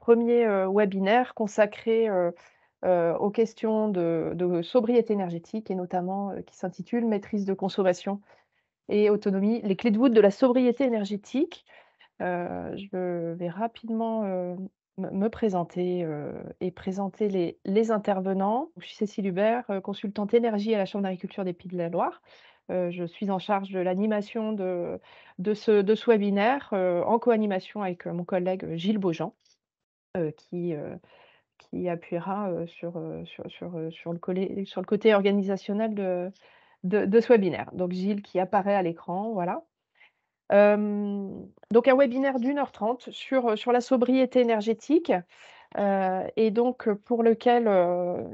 premier webinaire consacré aux questions de sobriété énergétique et notamment qui s'intitule «Maîtrise de consommation et autonomie, les clés de voûte de la sobriété énergétique». Je vais rapidement me présenter et présenter les intervenants. Je suis Cécile Hubert, consultante énergie à la Chambre d'agriculture des Pays de la Loire. Je suis en charge de l'animation de ce webinaire en co-animation avec mon collègue Gilles Beaujean, heu, qui, heu, qui appuiera sur le côté organisationnel de ce webinaire. Donc Gilles qui apparaît à l'écran, voilà. Donc un webinaire d'1 h 30 sur la sobriété énergétique, et donc pour lequel,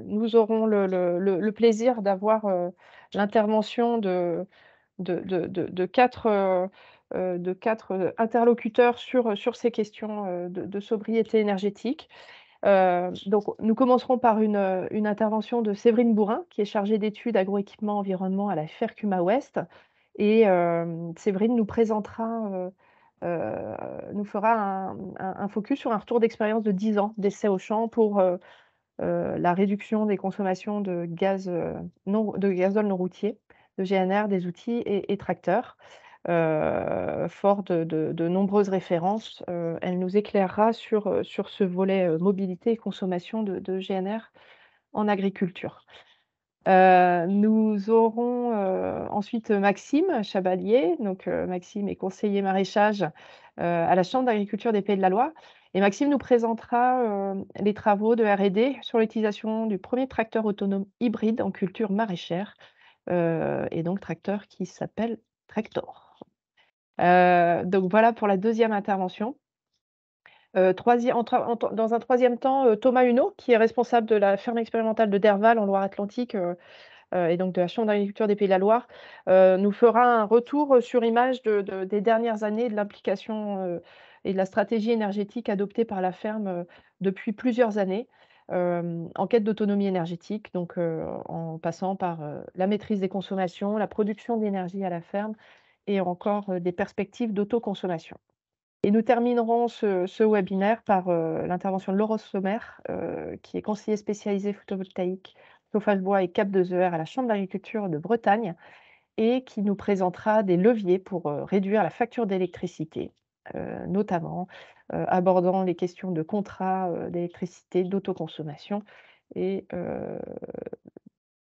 nous aurons le plaisir d'avoir, l'intervention de 4, interlocuteurs sur ces questions, de sobriété énergétique. Donc nous commencerons par une intervention de Séverine Bourrin, qui est chargée d'études agroéquipement environnement à la FERCUMA Ouest et Séverine nous présentera, heu, nous fera un focus sur un retour d'expérience de 10 ans d'essai au champ pour, la réduction des consommations de gazole non routier, de GNR, des outils et tracteurs. Fort de nombreuses références, elle nous éclairera sur ce volet, mobilité et consommation de GNR en agriculture. Nous aurons, ensuite Maxime Chabalier. Donc, Maxime est conseiller maraîchage, à la Chambre d'agriculture des Pays de la Loire et Maxime nous présentera, les travaux de R&D sur l'utilisation du premier tracteur autonome hybride en culture maraîchère, et donc tracteur qui s'appelle Tractor. Donc voilà pour la deuxième intervention. Dans un troisième temps, Thomas Huneau, qui est responsable de la ferme expérimentale de Derval en Loire-Atlantique, et donc de la Chambre d'agriculture des Pays de la Loire, nous fera un retour sur image des dernières années, de l'implication, et de la stratégie énergétique adoptée par la ferme, depuis plusieurs années, en quête d'autonomie énergétique, donc en passant par, la maîtrise des consommations, la production d'énergie à la ferme et encore, des perspectives d'autoconsommation. Et nous terminerons ce webinaire par, l'intervention de Laurent Sommer, qui est conseiller spécialisé photovoltaïque, chauffage bois et cap 2ER à la Chambre d'agriculture de Bretagne et qui nous présentera des leviers pour, réduire la facture d'électricité, notamment, abordant les questions de contrat, d'électricité, d'autoconsommation et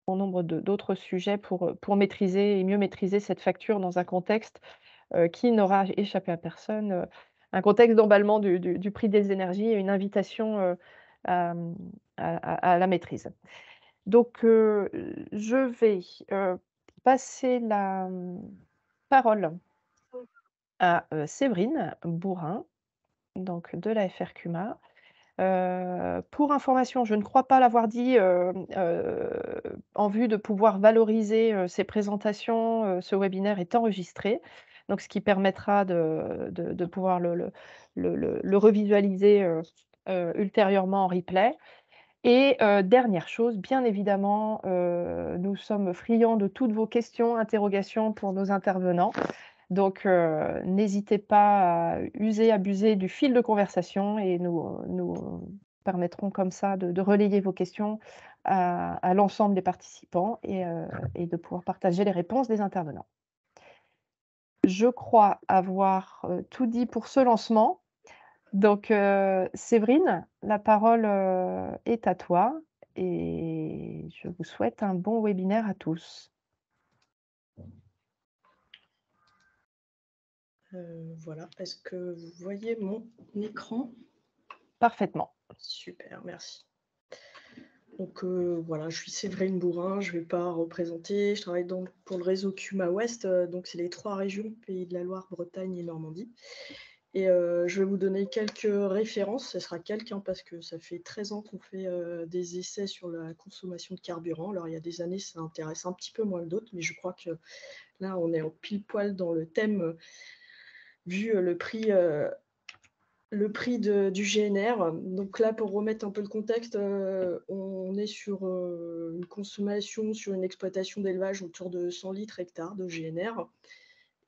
bon nombre d'autres sujets pour maîtriser et mieux maîtriser cette facture dans un contexte qui n'aura échappé à personne, un contexte d'emballement du prix des énergies et une invitation, à, à la maîtrise. Donc, je vais, passer la, parole à, Séverine Bourrin, donc de la FRCUMA. Pour information, je ne crois pas l'avoir dit, en vue de pouvoir valoriser, ces présentations, ce webinaire est enregistré, donc ce qui permettra de pouvoir le revisualiser, ultérieurement en replay et dernière chose, bien évidemment, nous sommes friands de toutes vos questions, interrogations pour nos intervenants. Donc, n'hésitez pas à user, abuser du fil de conversation et nous permettrons comme ça de relayer vos questions à l'ensemble des participants et de pouvoir partager les réponses des intervenants. Je crois avoir, tout dit pour ce lancement. Donc, Séverine, la parole, est à toi et je vous souhaite un bon webinaire à tous. Voilà. Est-ce que vous voyez mon écran? Parfaitement. Super, merci. Donc voilà, je suis Séverine Bourrin, je ne vais pas représenter, je travaille pour le réseau CUMA Ouest, donc c'est les 3 régions, Pays de la Loire, Bretagne et Normandie. Et je vais vous donner quelques références, ce sera quelques, hein, parce que ça fait 13 ans qu'on fait des essais sur la consommation de carburant. Alors il y a des années, ça intéresse un petit peu moins que d'autres, mais je crois que là, on est en pile poil dans le thème, vu le prix du GNR. Donc là, pour remettre un peu le contexte, on est sur une consommation, sur une exploitation d'élevage autour de 100 litres hectare de GNR.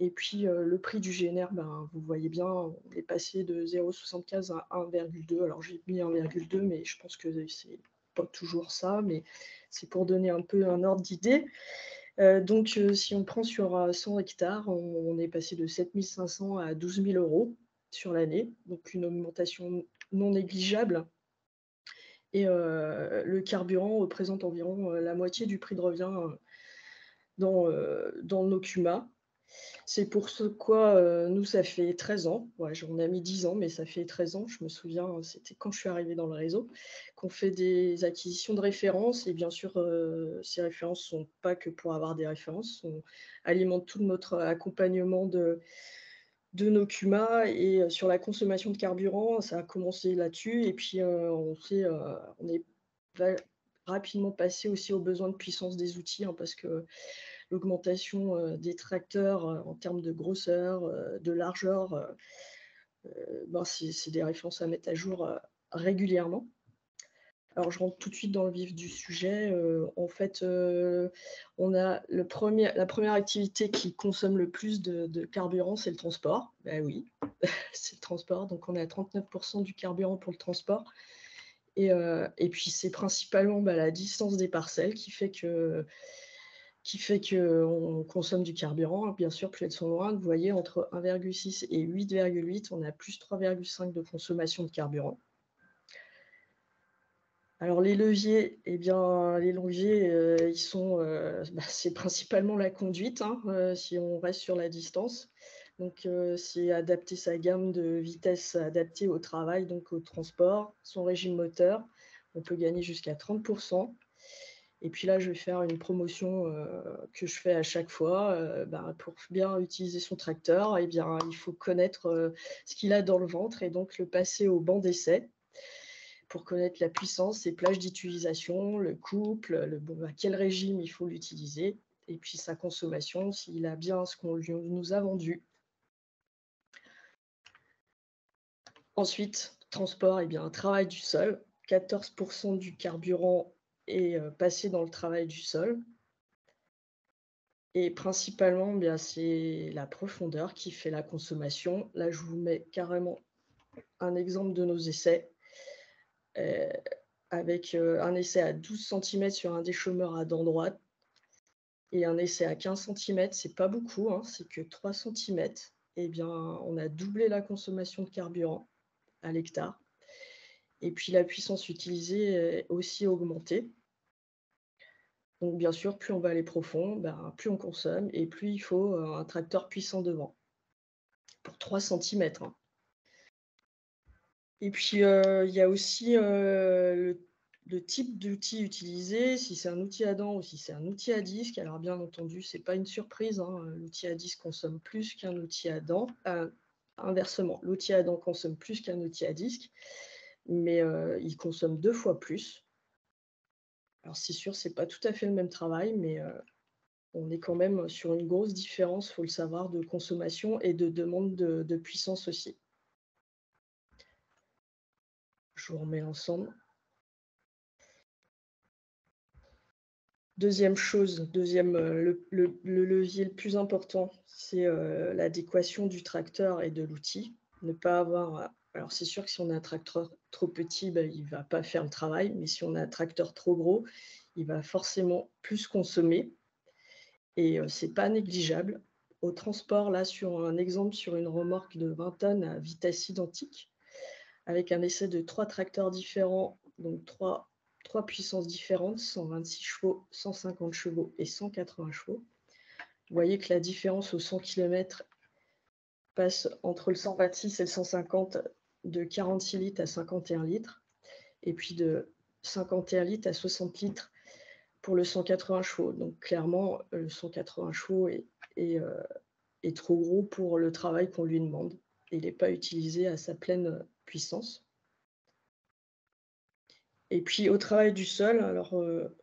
Et puis, le prix du GNR, ben, vous voyez bien, on est passé de 0,75 à 1,2. Alors j'ai mis 1,2, mais je pense que c'est pas toujours ça, mais c'est pour donner un peu un ordre d'idée. Donc, si on prend sur, 100 hectares, on est passé de 7 500 à 12 000 € sur l'année, donc une augmentation non négligeable. Et le carburant représente environ, la moitié du prix de revient, dans nos CUMA. C'est pour ce quoi, nous, ça fait 13 ans, ouais, on a mis 10 ans, mais ça fait 13 ans, je me souviens, c'était quand je suis arrivée dans le réseau, qu'on fait des acquisitions de références. Et bien sûr, ces références sont pas que pour avoir des références, on alimente tout notre accompagnement de nos CUMA. Et sur la consommation de carburant, ça a commencé là-dessus. Et puis, on est va rapidement passé aussi aux besoins de puissance des outils, hein, parce que l'augmentation, des tracteurs, en termes de grosseur, de largeur, ben, c'est des références à mettre à jour, régulièrement. Alors je rentre tout de suite dans le vif du sujet. En fait, on a la première activité qui consomme le plus de carburant, c'est le transport. Ben oui, c'est le transport, donc on est à 39 du carburant pour le transport. Et puis c'est principalement, bah, la distance des parcelles qu'on consomme du carburant. Bien sûr, plus elles sont loin, vous voyez, entre 1,6 et 8,8, on a plus 3,5 de consommation de carburant. Alors les leviers, eh bien, les leviers, ils sont, bah, c'est principalement la conduite, hein, si on reste sur la distance. Donc, c'est adapter sa gamme de vitesse adaptée au travail, donc au transport, son régime moteur. On peut gagner jusqu'à 30. Et puis là, je vais faire une promotion, que je fais à chaque fois, ben, pour bien utiliser son tracteur, eh bien, il faut connaître, ce qu'il a dans le ventre, et donc le passer au banc d'essai pour connaître la puissance, ses plages d'utilisation, le couple, à quel régime il faut l'utiliser, et puis sa consommation, s'il a bien ce qu'on nous a vendu. Ensuite, transport, eh bien, travail du sol. 14 du carburant est, passé dans le travail du sol. Et principalement, bien, c'est la profondeur qui fait la consommation. Là, je vous mets carrément un exemple de nos essais, heu, avec, un essai à 12 centimètres sur un déchômeur à dent droite et un essai à 15 centimètres. C'est pas beaucoup, hein, c'est que 3 centimètres. Eh bien, on a doublé la consommation de carburant à l'hectare, et puis la puissance utilisée est aussi augmentée. Donc bien sûr, plus on va aller profond, ben, plus on consomme, et plus il faut, un tracteur puissant devant, pour 3 centimètres, hein. Et puis, il y a aussi, le type d'outil utilisé, si c'est un outil à dents ou si c'est un outil à disque. Alors bien entendu, c'est pas une surprise, hein, l'outil à disque consomme plus qu'un outil à dents. Inversement, l'outil à dents consomme plus qu'un outil à disque, mais il consomme 2 fois plus. Alors c'est sûr, c'est pas tout à fait le même travail, mais on est quand même sur une grosse différence, faut le savoir, de consommation et de demande de puissance aussi. Je vous remets l'ensemble. Deuxième chose, le levier le plus important, c'est, l'adéquation du tracteur et de l'outil. Ne pas avoir, alors c'est sûr que si on a un tracteur trop petit, bah, il ne va pas faire le travail, mais si on a un tracteur trop gros, il va forcément plus consommer, et c'est pas négligeable. Au transport, là, sur un exemple, sur une remorque de 20 tonnes à vitesse identique, avec un essai de 3 tracteurs différents, donc trois puissances différentes, 126 chevaux, 150 chevaux et 180 chevaux. Vous voyez que la différence aux 100 km passe entre le 126 et le 150 de 46 litres à 51 litres, et puis de 51 litres à 60 litres pour le 180 chevaux. Donc clairement, le 180 chevaux est trop gros pour le travail qu'on lui demande. Il n'est pas utilisé à sa pleine puissance. Et puis au travail du sol, alors,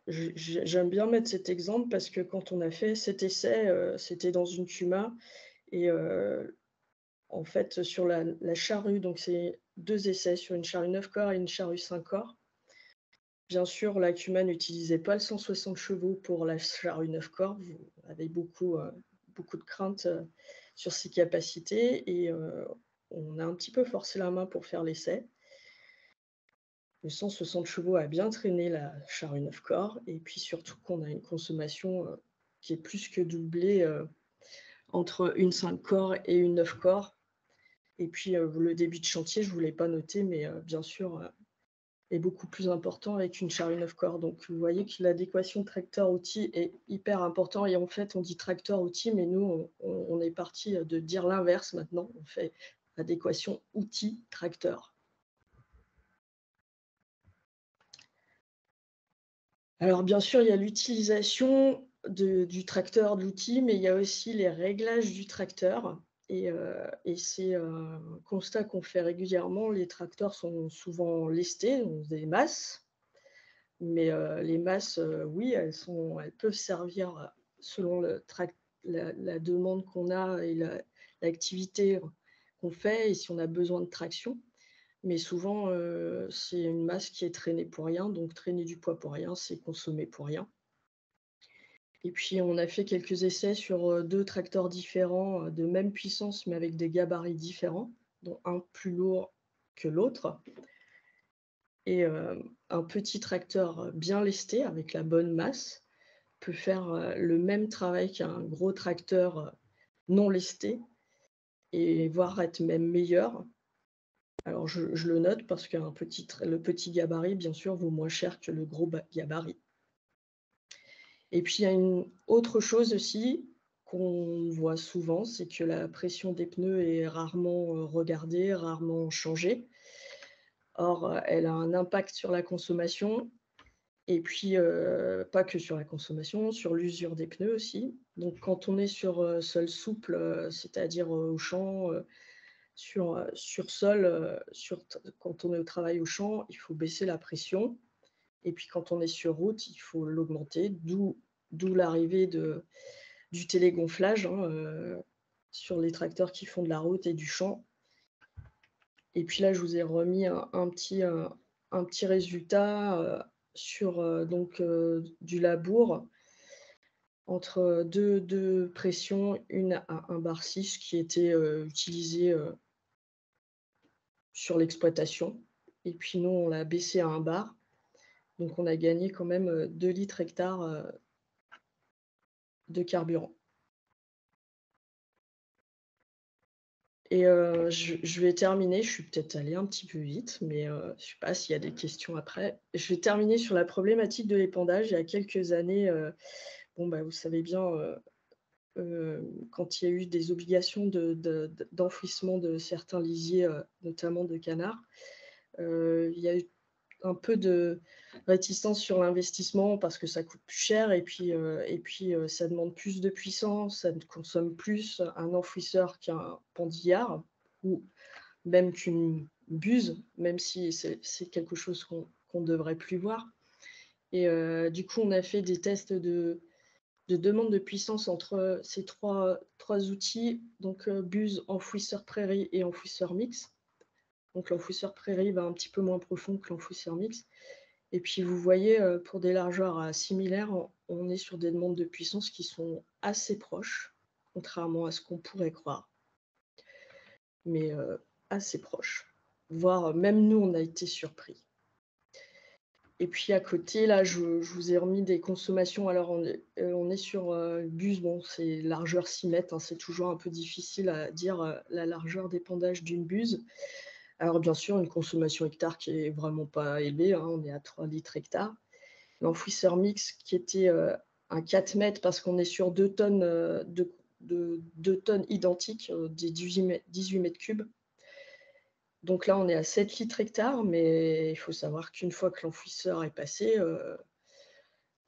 j'aime bien mettre cet exemple parce que quand on a fait cet essai, c'était dans une CUMA, et en fait, sur la charrue, donc c'est 2 essais sur une charrue 9 corps et une charrue 5 corps. Bien sûr, la CUMA n'utilisait pas le 160 chevaux pour la charrue 9 corps. Vous avez beaucoup de craintes, sur ses capacités et on a un petit peu forcé la main pour faire l'essai. Le 160 chevaux a bien traîné la charrue 9 corps et puis surtout qu'on a une consommation, qui est plus que doublée, entre une 5 corps et une 9 corps et puis, le début de chantier, je ne vous l'ai pas noté, mais bien sûr, est beaucoup plus important avec une charrue 9 corps. Donc vous voyez que l'adéquation tracteur-outil est hyper important et en fait, on dit tracteur-outil, mais nous, on est parti de dire l'inverse maintenant. On fait adéquation outil-tracteur. Alors bien sûr, il y a l'utilisation du tracteur, de l'outil, mais il y a aussi les réglages du tracteur et c'est un constat qu'on fait régulièrement. Les tracteurs sont souvent lestés, ont des masses, mais les masses, oui, elles peuvent servir, selon la demande qu'on a et l'activité qu'on fait et si on a besoin de traction. Mais souvent, c'est une masse qui est traînée pour rien, donc traîner du poids pour rien, c'est consommer pour rien. Et puis on a fait quelques essais sur, 2 tracteurs différents, de même puissance, mais avec des gabarits différents, dont un plus lourd que l'autre et un petit tracteur, bien lesté avec la bonne masse peut faire, le même travail qu'un gros tracteur, non lesté et voire être même meilleur. Alors je le note parce qu'un le petit gabarit, bien sûr, vaut moins cher que le gros gabarit. Et puis il y a une autre chose aussi qu'on voit souvent, c'est que la pression des pneus est rarement, regardée, rarement changée. Or, elle a un impact sur la consommation et puis, pas que sur la consommation, sur l'usure des pneus aussi. Donc quand on est sur, sol souple, c'est-à-dire, au champ, sur sol, quand on est au travail au champ, il faut baisser la pression et puis quand on est sur route, il faut l'augmenter, d'où l'arrivée du télégonflage, hein, sur les tracteurs qui font de la route et du champ. Et puis là, je vous ai remis un petit résultat, sur, donc, du labour entre, deux pressions, une à 1 bar 6 qui était, utilisée, sur l'exploitation et puis nous, on l'a baissé à 1 bar. Donc on a gagné quand même, 2 litres hectares, de carburant et je vais terminer, je suis peut-être allée un petit peu vite, mais je ne sais pas s'il y a des questions après. Je vais terminer sur la problématique de l'épandage. Il y a quelques années, bon, bah, vous savez bien, quand il y a eu des obligations d'enfouissement de certains lisiers, notamment de canards, il y a eu un peu de réticence sur l'investissement parce que ça coûte plus cher et puis, ça demande plus de puissance, ça consomme plus un enfouisseur qu'un pendillard ou même qu'une buse, même si c'est quelque chose qu'on devrait plus voir et du coup, on a fait des tests de demande de puissance entre, ces trois outils, donc buse, enfouisseur prairie et enfouisseur mix. Donc l'enfouisseur prairie va un petit peu moins profond que l'enfouisseur mix et puis vous voyez, pour des largeurs, similaires, on est sur des demandes de puissance qui sont assez proches, contrairement à ce qu'on pourrait croire, mais assez proches, voire même nous, on a été surpris. Et puis à côté, là, je vous ai remis des consommations. Alors on est sur, buse, bon, c'est largeur 6 mètres, hein, c'est toujours un peu difficile à dire, la largeur d'épandage d'une buse. Alors bien sûr, une consommation hectare qui est vraiment pas élevée, hein, on est à 3 litres hectare. L'enfouisseur mix qui était, un 4 mètres parce qu'on est sur 2 tonnes, de 2 tonnes identiques, des 18 mètres cubes. Donc là, on est à 7 litres hectare, mais il faut savoir qu'une fois que l'enfouisseur est passé,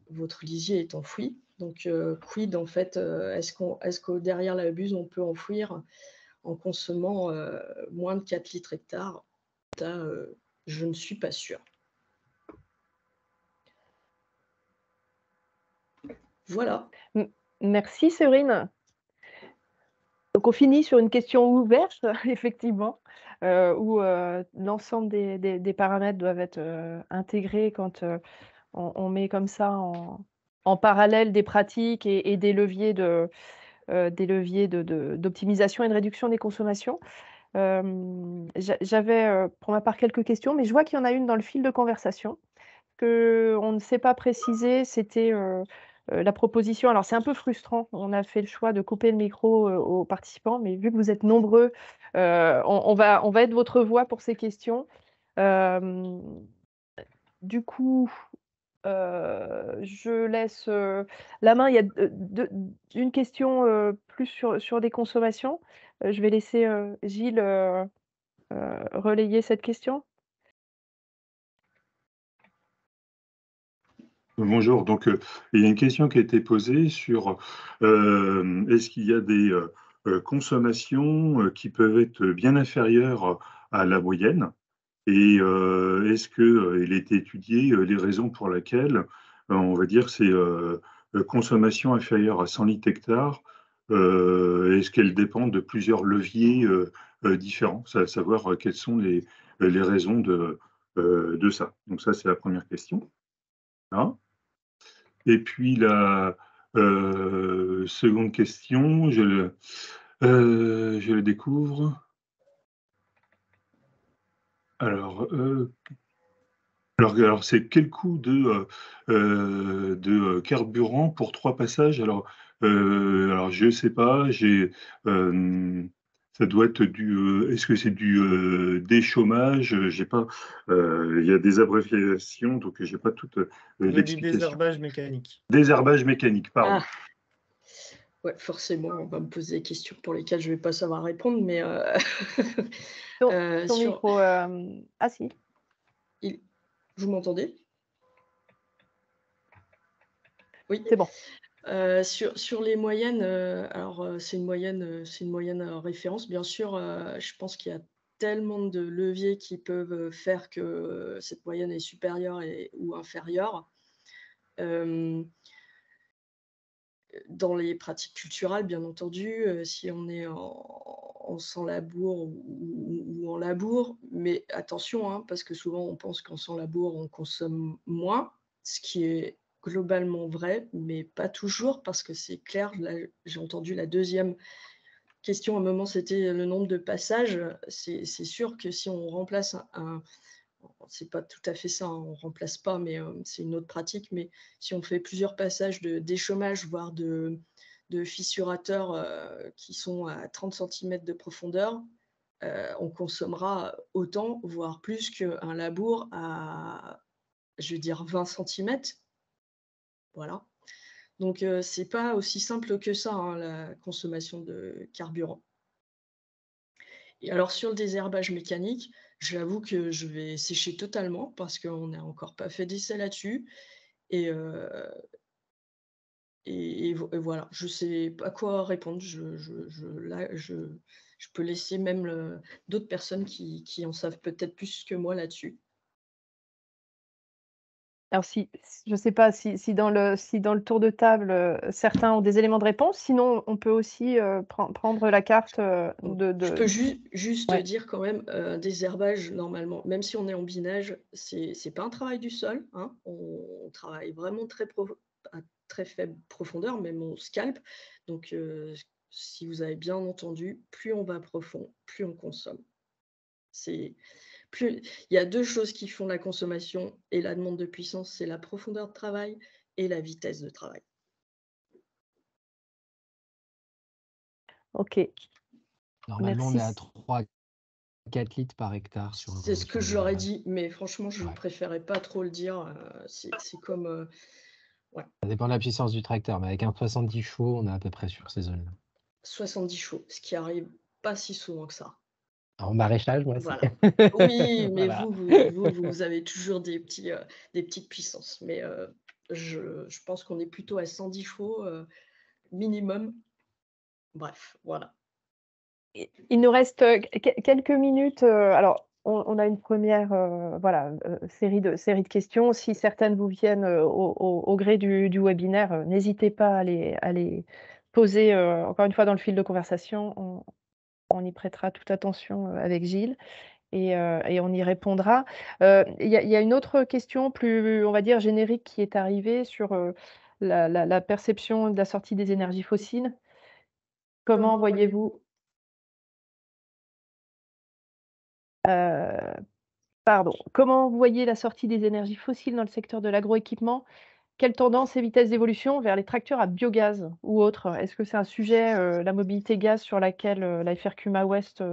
votre lisier est enfoui. Donc, quid en fait, est-ce que derrière la buse, on peut enfouir en consommant, moins de 4 litres hectare? Ça, je ne suis pas sûre. Voilà. Merci Séverine. Donc on finit sur une question ouverte, effectivement, où, l'ensemble des paramètres doivent être, intégrés quand, on met comme ça en parallèle des pratiques et des leviers des leviers d'optimisation et de réduction des consommations. J'avais, pour ma part quelques questions, mais je vois qu'il y en a une dans le fil de conversation qu'on ne s'est pas précisé, c'était, la proposition alors c'est un peu frustrant, on a fait le choix de couper le micro, aux participants, mais vu que vous êtes nombreux, on va être votre voix pour ces questions. Hem, du coup, je laisse, la main. Il y a une question, plus sur des consommations. Je vais laisser, Gilles, relayer cette question. Bonjour. Donc, il y a une question qui a été posée sur est-ce qu'il y a des consommations qui peuvent être bien inférieures à la moyenne? Et est-ce qu'il a été étudié les raisons pour lesquelles, on va dire, ces consommations inférieures à 100 litres hectares, est-ce qu'elles dépendent de plusieurs leviers différents? Savoir quelles sont les raisons de ça. Donc ça, c'est la première question. Hein. Et puis la seconde question, je le découvre. Alors, alors c'est quel coût de carburant pour 3 passages? Alors je sais pas, ça doit être est-ce que c'est du déchômage? J'ai pas, il y a des abréviations, donc j'ai pas toute C'est du l'explication. désherbage mécanique. Désherbage mécanique, pardon. Ah! Ouais, forcément, on va me poser des questions pour lesquelles je vais pas savoir répondre, mais Ton sur micro, ah si. il vous m'entendez? Oui. C'est bon. Sur les moyennes, c'est une moyenne, référence. Bien sûr, je pense qu'il y a tellement de leviers qui peuvent, faire que cette moyenne est supérieure ou inférieure. Hem, Dans les pratiques culturelles, bien entendu, si on est en sans labour ou en labour, mais attention, hein, parce que souvent on pense qu'en sans labour, on consomme moins, ce qui est globalement vrai, mais pas toujours parce que c'est clair, là, j'ai entendu la deuxième question à un moment, c'était le nombre de passages. C'est sûr que si on remplace c'est pas tout à fait ça, hein, on remplace pas, mais c'est une autre pratique. Mais si on fait plusieurs passages de d'échauffage, voire de fissurateurs, qui sont à 30 centimètres de profondeur, on consommera autant, voire plus qu'un labour à, je vais dire 20 centimètres. Voilà. Donc c'est pas aussi simple que ça, hein, la consommation de carburant. Et alors sur le désherbage mécanique, j'avoue que je vais sécher totalement parce qu'on n'a encore pas fait d'essai là-dessus et et voilà, je sais pas quoi répondre. Je peux laisser même d'autres personnes qui en savent peut-être plus que moi là-dessus. Alors si je ne sais pas si dans le tour de table, certains ont des éléments de réponse, sinon on peut aussi, prendre la carte, Bon, de je peux juste ouais. dire quand même, désherbage normalement, même si on est en binage, c'est pas un travail du sol, hein. On travaille vraiment à très faible profondeur, même on scalpe. Donc si vous avez bien entendu, plus on va profond, plus on consomme. C'est plus il y a 2 choses qui font la consommation et la demande de puissance, c'est la profondeur de travail et la vitesse de travail. OK, Normalement, on est à merci. 3-4 litres par hectare C'est ce sur que le j'aurais désherbage. dit, mais franchement, je ne Ouais. préférais pas trop le dire, c'est comme, ouais, Ça dépend de la puissance du tracteur, mais avec un 70 chevaux, on est à peu près sur ces zones-là. 70 chevaux, ce qui arrive pas si souvent que ça. En maraîchage, moi, si. Voilà. Oui, mais Voilà. vous avez toujours des petites puissances, mais je pense qu'on est plutôt à 110 chevaux, minimum. Bref, voilà. Il nous reste, quelques minutes, alors on a une première, voilà, série de questions. Si certaines vous viennent, au gré du webinaire, n'hésitez pas à les poser, encore une fois dans le fil de conversation. On y prêtera toute attention, avec Gilles et on y répondra. Il y a une autre question plus, on va dire, générique qui est arrivée sur, la perception de la sortie des énergies fossiles. Comment voyez-vous heu, comment voyez la sortie des énergies fossiles dans le secteur de l'agroéquipement? Quelle tendance et vitesse d'évolution vers les tracteurs à biogaz ou autres? Est-ce que c'est un sujet, la mobilité gaz sur laquelle, la FRQMA Ouest,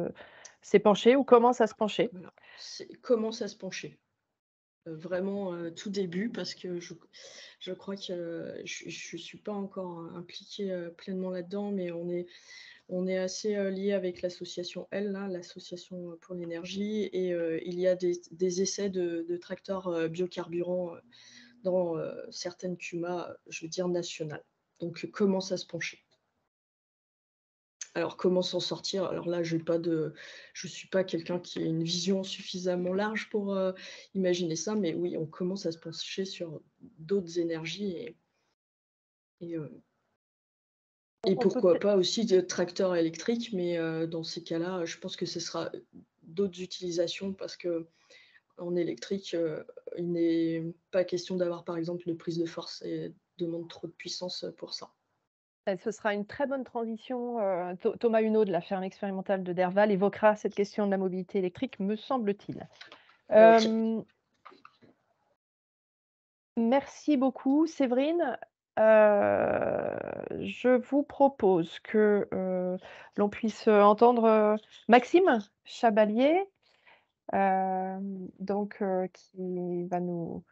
s'est penchée ou commence à se pencher? Voilà, c'est commence à se pencher. Vraiment, tout début parce que je crois que je suis pas encore impliquée, pleinement là-dedans, mais on est assez, liés avec l'association ELLE là, l'association, pour l'énergie et il y a des essais de tracteurs, biocarburants, dans, certaines CUMA, je veux dire nationales. Donc commence à se pencher. Alors comment s'en sortir? Alors là, je suis pas quelqu'un qui a une vision suffisamment large pour, imaginer ça, mais oui, on commence à se pencher sur d'autres énergies et heu et On peut pourquoi peut-être pas aussi de tracteurs électriques, mais dans ces cas-là, je pense que ce sera, d'autres utilisations parce qu'en électrique, il n'est pas question d'avoir, par exemple, une prise de force et demande trop de puissance, pour ça. ce sera une très bonne transition, Thomas Huneau de la ferme expérimentale de Derval évoquera cette question de la mobilité électrique, me semble-t-il. OK. Hem, Merci beaucoup Séverine. Je vous propose que, l'on puisse, entendre, Maxime Chabalier, qui va nous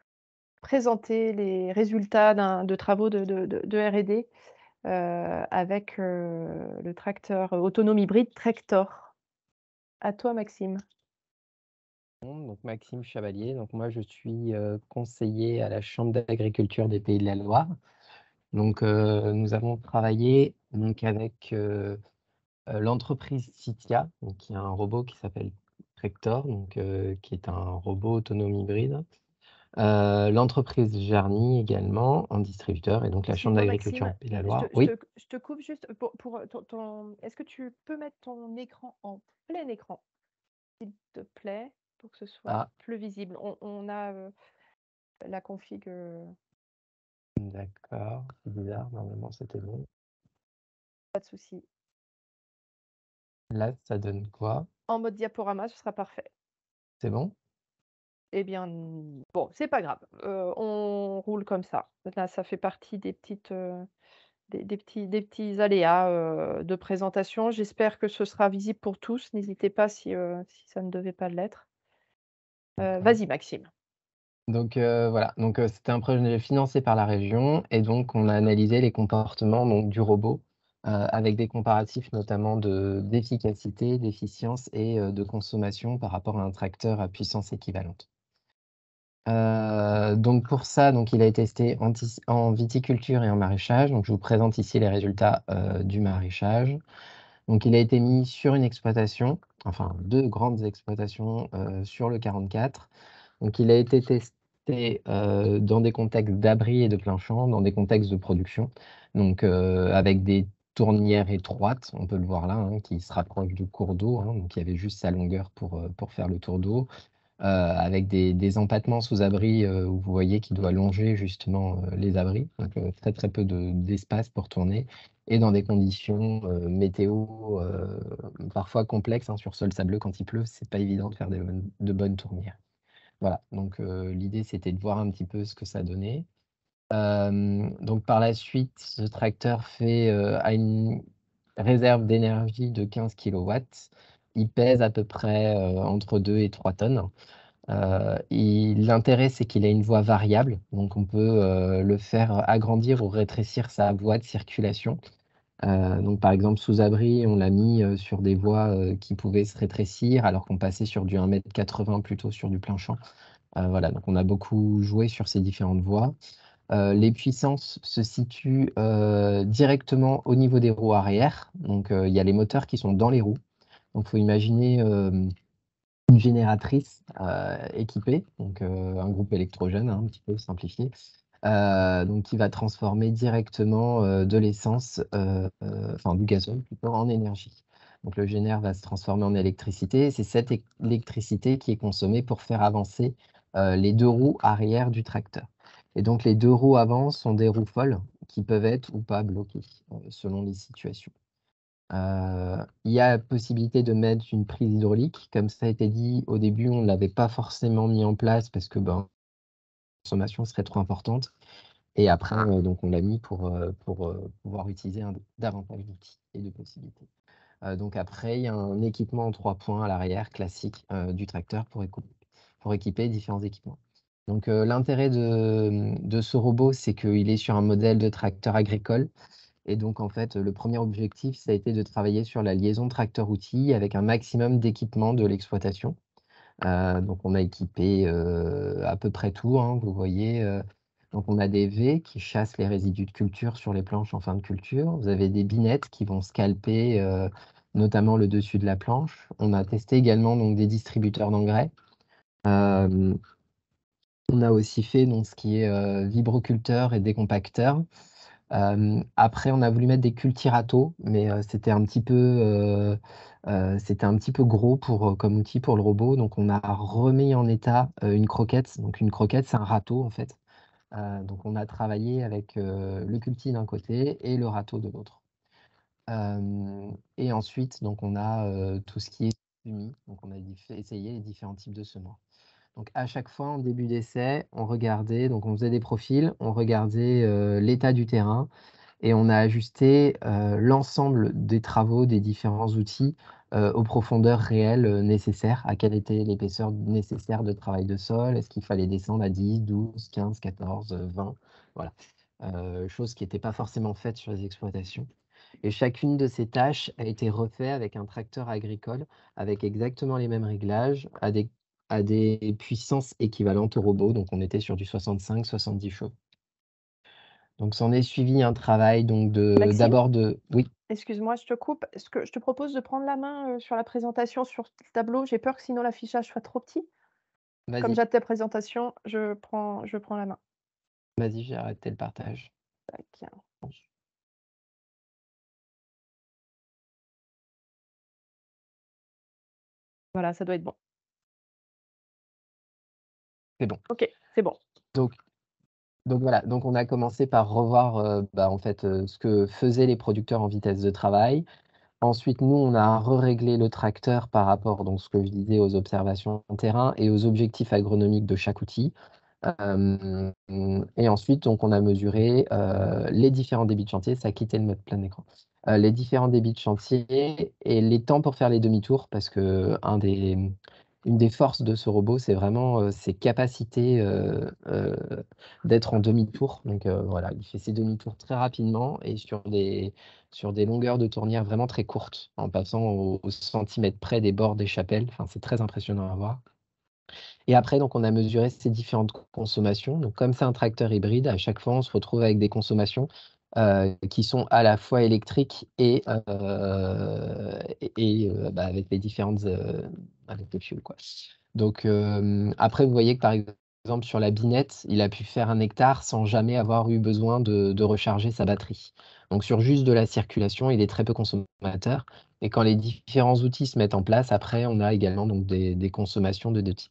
présenter les résultats de travaux de R&D, avec, le tracteur autonome hybride Tractor. À toi Maxime. Donc Maxime Chavalier, donc moi je suis conseiller à la Chambre d'agriculture des Pays de la Loire. Donc nous avons travaillé donc, avec l'entreprise Citia, donc, qui a un robot qui s'appelle Tractor, donc, qui est un robot autonome hybride. L'entreprise Jarny également en distributeur et donc la Chambre Excuse-moi d'agriculture Maxime, des Pays de la je te Loire. je Oui, te je te coupe juste pour ton est-ce que tu peux mettre ton écran en plein écran, s'il te plaît, pour que ce soit ah, plus visible? On a, la config, d'accord, c'est bizarre, normalement c'était bon. pas de souci. Là, ça donne quoi? En mode diaporama, ce sera parfait. C'est bon? Eh bien, bon, c'est pas grave, on roule comme ça. Là, ça fait partie des petites, des petits aléas, de présentation. J'espère que ce sera visible pour tous. N'hésitez pas si ça ne devait pas l'être. D'accord. Vas-y Maxime. Donc voilà, donc c'était un projet financé par la région et donc on a analysé les comportements donc du robot, avec des comparatifs notamment d'efficacité, d'efficience et de consommation par rapport à un tracteur à puissance équivalente. Donc pour ça, donc il a été testé en viticulture et en maraîchage. Donc je vous présente ici les résultats, du maraîchage. Donc il a été mis sur une exploitation, enfin 2 grandes exploitations, sur le 44. Donc il a été testé, dans des contextes d'abri et de plein champ, dans des contextes de production. Donc, avec des tournières étroites, on peut le voir là, hein, qui se rapprochent du cours d'eau, hein. Donc il y avait juste sa longueur pour faire le tour d'eau, avec des empattements sous abri, où vous voyez qu'il doit longer justement, les abris. Donc, très, très peu d'espace pour tourner et dans des conditions, météo, parfois complexes, hein. Sur sol sableux, quand il pleut, c'est pas évident de faire de bonnes tournières. Voilà, donc l'idée, c'était de voir un petit peu ce que ça donnait. Donc par la suite, ce tracteur a une réserve d'énergie de 15 kilowatts. Il pèse à peu près, entre 2 et 3 tonnes. L'intérêt, c'est qu'il a une voie variable, donc on peut, le faire agrandir ou rétrécir sa voie de circulation. Donc par exemple, sous abri, on l'a mis, sur des voies, qui pouvaient se rétrécir alors qu'on passait sur du 1,80 m plutôt sur du plein champ. Voilà, donc on a beaucoup joué sur ces différentes voies. Les puissances se situent, directement au niveau des roues arrière. Donc, il y a les moteurs qui sont dans les roues. Donc, il faut imaginer, une génératrice, équipée, donc, un groupe électrogène, hein, un petit peu simplifié, donc qui va transformer directement, de l'essence, enfin du gazole plutôt, en énergie. Donc le génère va se transformer en électricité et c'est cette électricité qui est consommée pour faire avancer, les 2 roues arrière du tracteur. Et donc les 2 roues avant sont des roues folles qui peuvent être ou pas bloquées, selon les situations. Il y a possibilité de mettre une prise hydraulique. Comme ça a été dit au début, on ne l'avait pas forcément mis en place parce que la consommation serait trop importante. Et après, donc on l'a mis pour pouvoir utiliser davantage d'outils et de possibilités. Donc après, il y a un équipement en 3 points à l'arrière classique du tracteur pour équiper différents équipements. Donc l'intérêt de ce robot, c'est qu'il est sur un modèle de tracteur agricole. Et donc en fait, le premier objectif, ça a été de travailler sur la liaison tracteur-outil avec un maximum d'équipement de l'exploitation. Donc on a équipé à peu près tout, hein, vous voyez. Donc on a des V qui chassent les résidus de culture sur les planches en fin de culture. Vous avez des binettes qui vont scalper notamment le dessus de la planche. On a testé également donc, des distributeurs d'engrais. On a aussi fait donc, ce qui est vibroculteur et décompacteur. Après, on a voulu mettre des cultiratos, mais c'était un petit peu gros comme outil pour le robot. Donc, on a remis en état une croquette. Donc, une croquette, c'est un râteau, en fait. Donc, on a travaillé avec le culti d'un côté et le râteau de l'autre. Et ensuite, donc, on a tout ce qui est semis. Donc, on a essayé les différents types de semences. Donc, à chaque fois, en début d'essai, on regardait, donc on faisait des profils, on regardait l'état du terrain et on a ajusté l'ensemble des travaux des différents outils aux profondeurs réelles nécessaires, à quelle était l'épaisseur nécessaire de travail de sol, est-ce qu'il fallait descendre à 10, 12, 15, 14, 20, voilà. Chose qui n'était pas forcément faite sur les exploitations. Et chacune de ces tâches a été refaite avec un tracteur agricole, avec exactement les mêmes réglages, à des puissances équivalentes au robot. Donc on était sur du 65-70 chevaux. Donc s'en est suivi un travail donc Maxime, oui, excuse-moi, je te coupe. Est-ce que je te propose de prendre la main sur la présentation sur le tableau? J'ai peur que sinon l'affichage soit trop petit. Comme vas-y, j'ai ta présentation, je prends la main. vas-y, j'ai arrêté le partage. Tac. Voilà, ça doit être bon. C'est bon. OK, c'est bon. Donc voilà, donc on a commencé par revoir en fait ce que faisaient les producteurs en vitesse de travail. Ensuite, nous, on a réglé le tracteur par rapport, donc ce que je disais, aux observations terrain et aux objectifs agronomiques de chaque outil. Et ensuite, donc, on a mesuré les différents débits de chantier. Ça a quitté le mode plein écran. Les différents débits de chantier et les temps pour faire les demi-tours, parce que une des forces de ce robot, c'est vraiment ses capacités d'être en demi-tour. Donc voilà, il fait ses demi-tours très rapidement et sur des longueurs de tournière vraiment très courtes, en passant au centimètre près des bords des chapelles. Enfin, c'est très impressionnant à voir. Et après, donc, on a mesuré ces différentes consommations. Donc, comme c'est un tracteur hybride, à chaque fois, on se retrouve avec des consommations qui sont à la fois électriques et avec les différentes avec le fuel, quoi. Donc, après, vous voyez que par exemple, sur la binette, il a pu faire 1 hectare sans jamais avoir eu besoin de recharger sa batterie. Donc, sur juste de la circulation, il est très peu consommateur. Et quand les différents outils se mettent en place, après, on a également donc, des consommations de 2 types.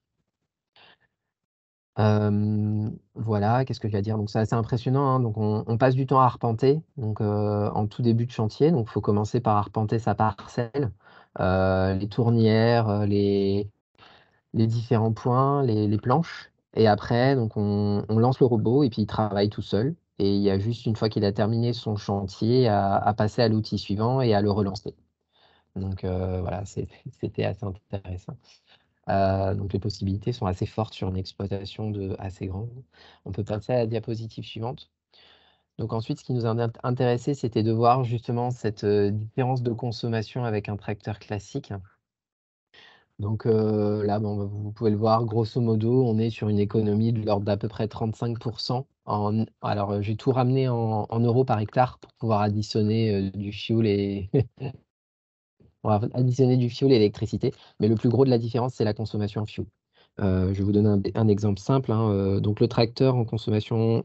Voilà, qu'est-ce que je vais dire? Donc c'est assez impressionnant, hein. Donc on passe du temps à arpenter, donc en tout début de chantier. Donc il faut commencer par arpenter sa parcelle, les tournières, les différents points, les planches. Et après, donc on lance le robot et puis il travaille tout seul. Et il y a juste une fois qu'il a terminé son chantier à passer à l'outil suivant et à le relancer. Donc voilà, c'était assez intéressant. Donc les possibilités sont assez fortes sur une exploitation assez grande. On peut passer à la diapositive suivante. Donc ensuite, ce qui nous a intéressé, c'était de voir justement cette différence de consommation avec un tracteur classique. Donc là, vous pouvez le voir, grosso modo, on est sur une économie de l'ordre d'à peu près 35%. Alors, j'ai tout ramené en euros par hectare pour pouvoir additionner du fioul et on va additionner du fioul et l'électricité, mais le plus gros de la différence, c'est la consommation en fioul. Je vais vous donner un exemple simple, hein. Donc le tracteur en consommation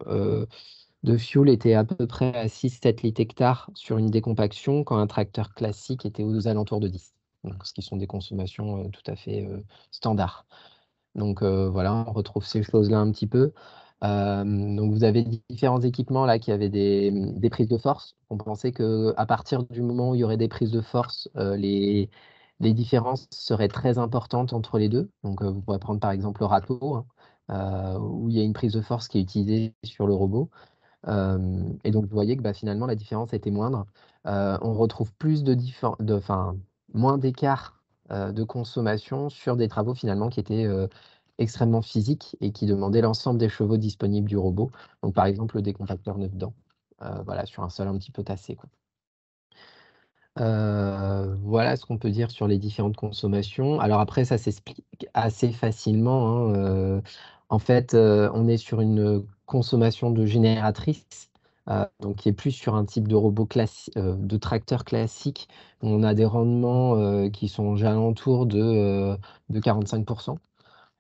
de fioul était à peu près à 6-7 litres hectare sur une décompaction, quand un tracteur classique était aux alentours de 10. Donc, ce qui sont des consommations tout à fait standards. Donc voilà, on retrouve ces choses-là un petit peu. Donc vous avez différents équipements là qui avaient des prises de force. On pensait qu'à partir du moment où il y aurait des prises de force, les différences seraient très importantes entre les deux. Donc vous pourrez prendre par exemple le râteau, hein, où il y a une prise de force qui est utilisée sur le robot. Et donc vous voyez que finalement la différence était moindre. On retrouve moins d'écart de consommation sur des travaux finalement qui étaient extrêmement physiques et qui demandaient l'ensemble des chevaux disponibles du robot. Donc par exemple le décompacteur 9 dents, voilà, sur un sol un petit peu tassé, quoi. Voilà ce qu'on peut dire sur les différentes consommations. Alors après, ça s'explique assez facilement, hein. En fait, on est sur une consommation de génératrice, donc qui est plus sur un type de robot de tracteur classique. On a des rendements qui sont aux alentours de 45%.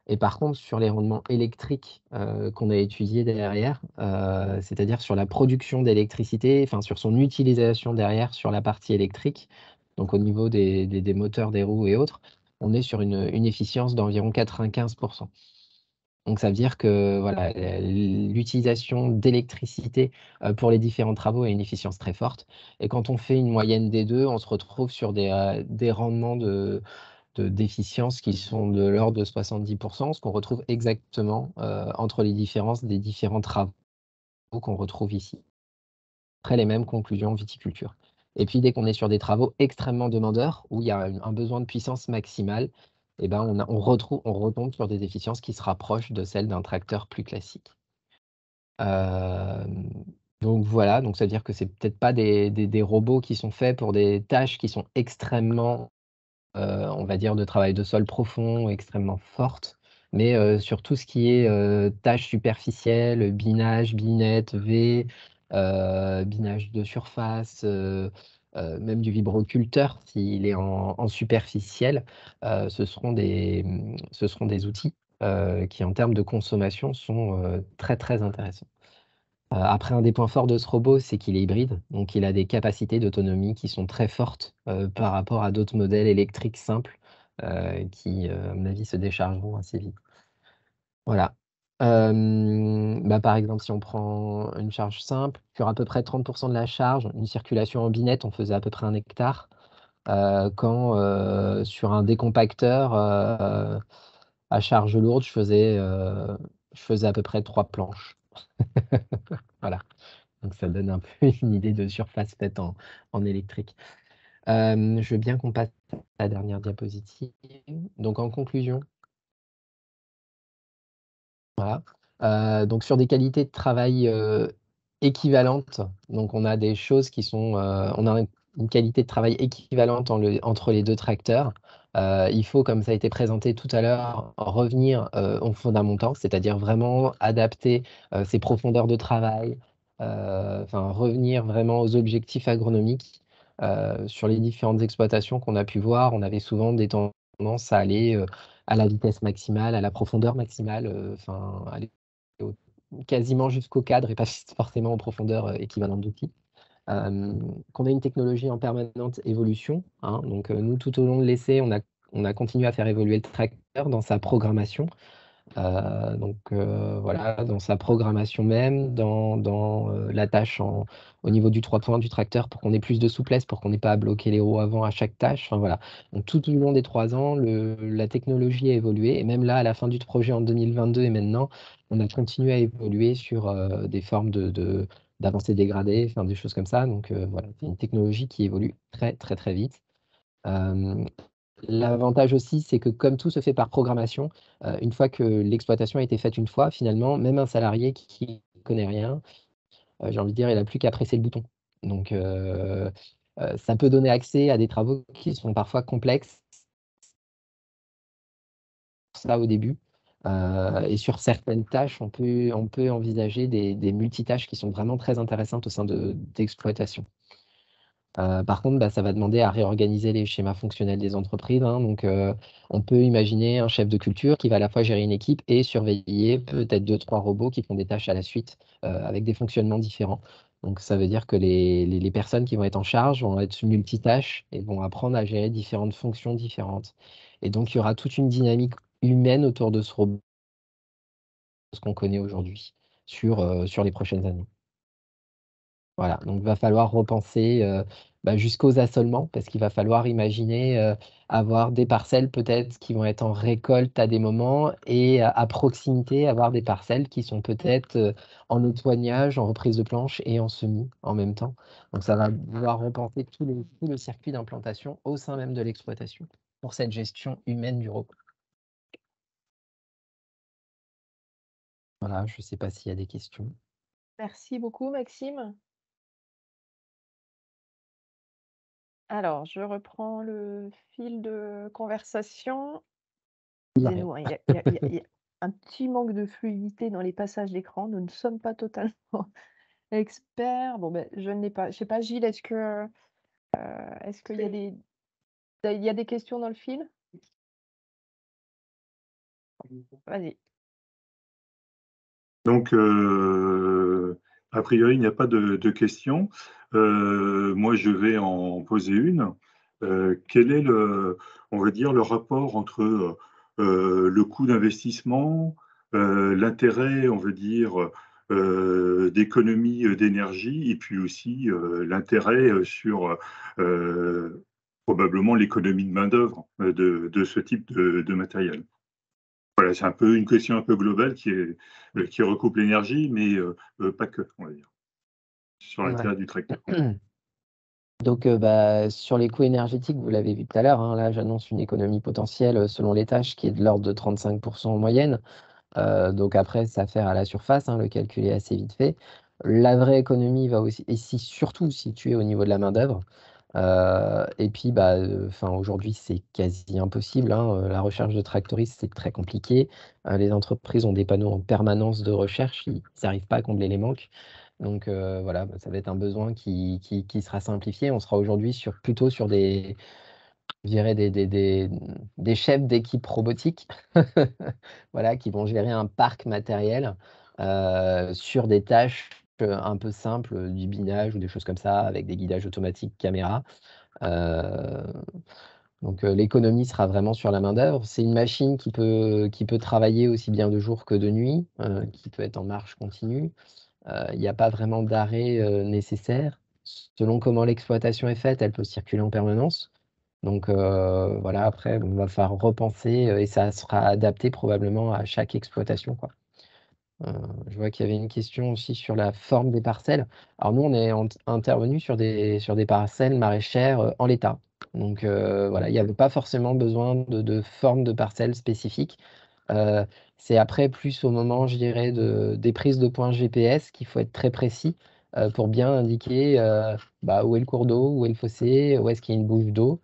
Et par contre, sur les rendements électriques qu'on a étudiés derrière, c'est-à-dire sur la production d'électricité, enfin sur son utilisation derrière sur la partie électrique, donc au niveau des moteurs, des roues et autres, on est sur une efficience d'environ 95%. Donc ça veut dire que voilà, l'utilisation d'électricité pour les différents travaux a une efficience très forte. Et quand on fait une moyenne des deux, on se retrouve sur des rendements d'efficience qui sont de l'ordre de 70%, ce qu'on retrouve exactement entre les différences des différents travaux qu'on retrouve ici. Après les mêmes conclusions en viticulture. Et puis dès qu'on est sur des travaux extrêmement demandeurs, où il y a un besoin de puissance maximale, eh ben, on retombe sur des efficiences qui se rapprochent de celles d'un tracteur plus classique. Donc voilà, donc ça veut dire que c'est peut-être pas des robots qui sont faits pour des tâches qui sont extrêmement on va dire de travail de sol profond, extrêmement forte, mais sur tout ce qui est tâches superficielles, binage, binette, V, binage de surface, même du vibroculteur s'il est en superficiel, ce seront des outils qui en termes de consommation sont très, très intéressants. Après, un des points forts de ce robot, c'est qu'il est hybride, donc il a des capacités d'autonomie qui sont très fortes par rapport à d'autres modèles électriques simples qui, à mon avis, se déchargeront assez vite. Voilà. Par exemple, si on prend une charge simple, sur à peu près 30% de la charge, une circulation en binette, on faisait à peu près 1 hectare, quand sur un décompacteur à charge lourde, je faisais à peu près 3 planches. Voilà. Donc ça donne un peu une idée de surface faite en électrique. Je veux bien qu'on passe à la dernière diapositive. Donc en conclusion, voilà. Donc sur des qualités de travail équivalentes, donc on a des choses qui sont, on a une qualité de travail équivalente entre les deux tracteurs. Il faut, comme ça a été présenté tout à l'heure, revenir aux fondamentaux, c'est-à-dire vraiment adapter ses profondeurs de travail, enfin revenir vraiment aux objectifs agronomiques. Sur les différentes exploitations qu'on a pu voir, on avait souvent des tendances à aller à la vitesse maximale, à la profondeur maximale, enfin aller quasiment jusqu'au cadre et pas forcément en profondeur équivalente d'outils. Qu'on a une technologie en permanente évolution, hein, donc nous, tout au long de l'essai, on a continué à faire évoluer le tracteur dans sa programmation. Voilà, dans sa programmation même, dans la tâche au niveau du 3 points du tracteur pour qu'on ait plus de souplesse, pour qu'on n'ait pas à bloquer les roues avant à chaque tâche. Enfin, voilà. Donc, tout au long des 3 ans, la technologie a évolué. Et même là, à la fin du projet en 2022 et maintenant, on a continué à évoluer sur des formes d'avancées dégradées, enfin, des choses comme ça. Donc voilà, c'est une technologie qui évolue très, très, très vite. L'avantage aussi, c'est que comme tout se fait par programmation, une fois que l'exploitation a été faite une fois, finalement, même un salarié qui ne connaît rien, j'ai envie de dire, il n'a plus qu'à presser le bouton. Donc, ça peut donner accès à des travaux qui sont parfois complexes, ça au début. Et sur certaines tâches, on peut envisager des multitâches qui sont vraiment très intéressantes au sein d'exploitation. Par contre, ça va demander à réorganiser les schémas fonctionnels des entreprises, hein. Donc, on peut imaginer un chef de culture qui va à la fois gérer une équipe et surveiller peut-être 2-3 robots qui font des tâches à la suite, avec des fonctionnements différents. Donc ça veut dire que les personnes qui vont être en charge vont être multitâches et vont apprendre à gérer différentes fonctions différentes. Et donc il y aura toute une dynamique humaine autour de ce robot, ce qu'on connaît aujourd'hui. sur les prochaines années. Voilà, donc il va falloir repenser jusqu'aux assolements, parce qu'il va falloir imaginer avoir des parcelles peut-être qui vont être en récolte à des moments et à proximité avoir des parcelles qui sont peut-être en nettoyage, en reprise de planches et en semis en même temps. Donc ça va devoir repenser tout le circuit d'implantation au sein même de l'exploitation pour cette gestion humaine du repos. Voilà, je ne sais pas s'il y a des questions. Merci beaucoup, Maxime. Alors, je reprends le fil de conversation. Il y a rien. Excusez-nous, hein, il y a un petit manque de fluidité dans les passages d'écran. Nous ne sommes pas totalement experts. Bon, ben, je ne l'ai pas. Je sais pas, Gilles, est-ce qu'il y a des questions dans le fil? Vas-y. Donc, a priori, il n'y a pas de questions. Moi, je vais en poser une. Quel est on va dire, le rapport entre le coût d'investissement, l'intérêt, on va dire, d'économie d'énergie, et puis aussi l'intérêt sur probablement l'économie de main-d'œuvre de ce type de matériel? Voilà, c'est un peu une question un peu globale qui recoupe l'énergie, mais pas que, on va dire, sur Ouais. l'intérêt du tracteur. Donc, sur les coûts énergétiques, vous l'avez vu tout à l'heure, hein, là, j'annonce une économie potentielle selon les tâches qui est de l'ordre de 35% en moyenne. Donc après, c'est à faire à la surface, hein, le calcul est assez vite fait. La vraie économie va aussi, et surtout située au niveau de la main-d'œuvre. Et puis, aujourd'hui, c'est quasi impossible, hein, la recherche de tractoristes, c'est très compliqué. Les entreprises ont des panneaux en permanence de recherche, ils n'arrivent pas à combler les manques. Donc voilà, ça va être un besoin qui sera simplifié. On sera aujourd'hui plutôt sur je dirais des chefs d'équipe robotique, voilà, qui vont gérer un parc matériel sur des tâches un peu simples, du binage ou des choses comme ça, avec des guidages automatiques caméra. Donc l'économie sera vraiment sur la main-d'œuvre. C'est une machine qui peut travailler aussi bien de jour que de nuit, qui peut être en marche continue. Il n'y a pas vraiment d'arrêt nécessaire. Selon comment l'exploitation est faite, elle peut circuler en permanence. Donc voilà, après, on va falloir repenser et ça sera adapté probablement à chaque exploitation, quoi. Je vois qu'il y avait une question aussi sur la forme des parcelles. Alors nous, on est intervenu sur des parcelles maraîchères en l'état. Donc voilà, il n'y avait pas forcément besoin de forme de parcelle spécifique. C'est après plus au moment, je dirais, des prises de points GPS qu'il faut être très précis pour bien indiquer où est le cours d'eau, où est le fossé, où est-ce qu'il y a une bouche d'eau.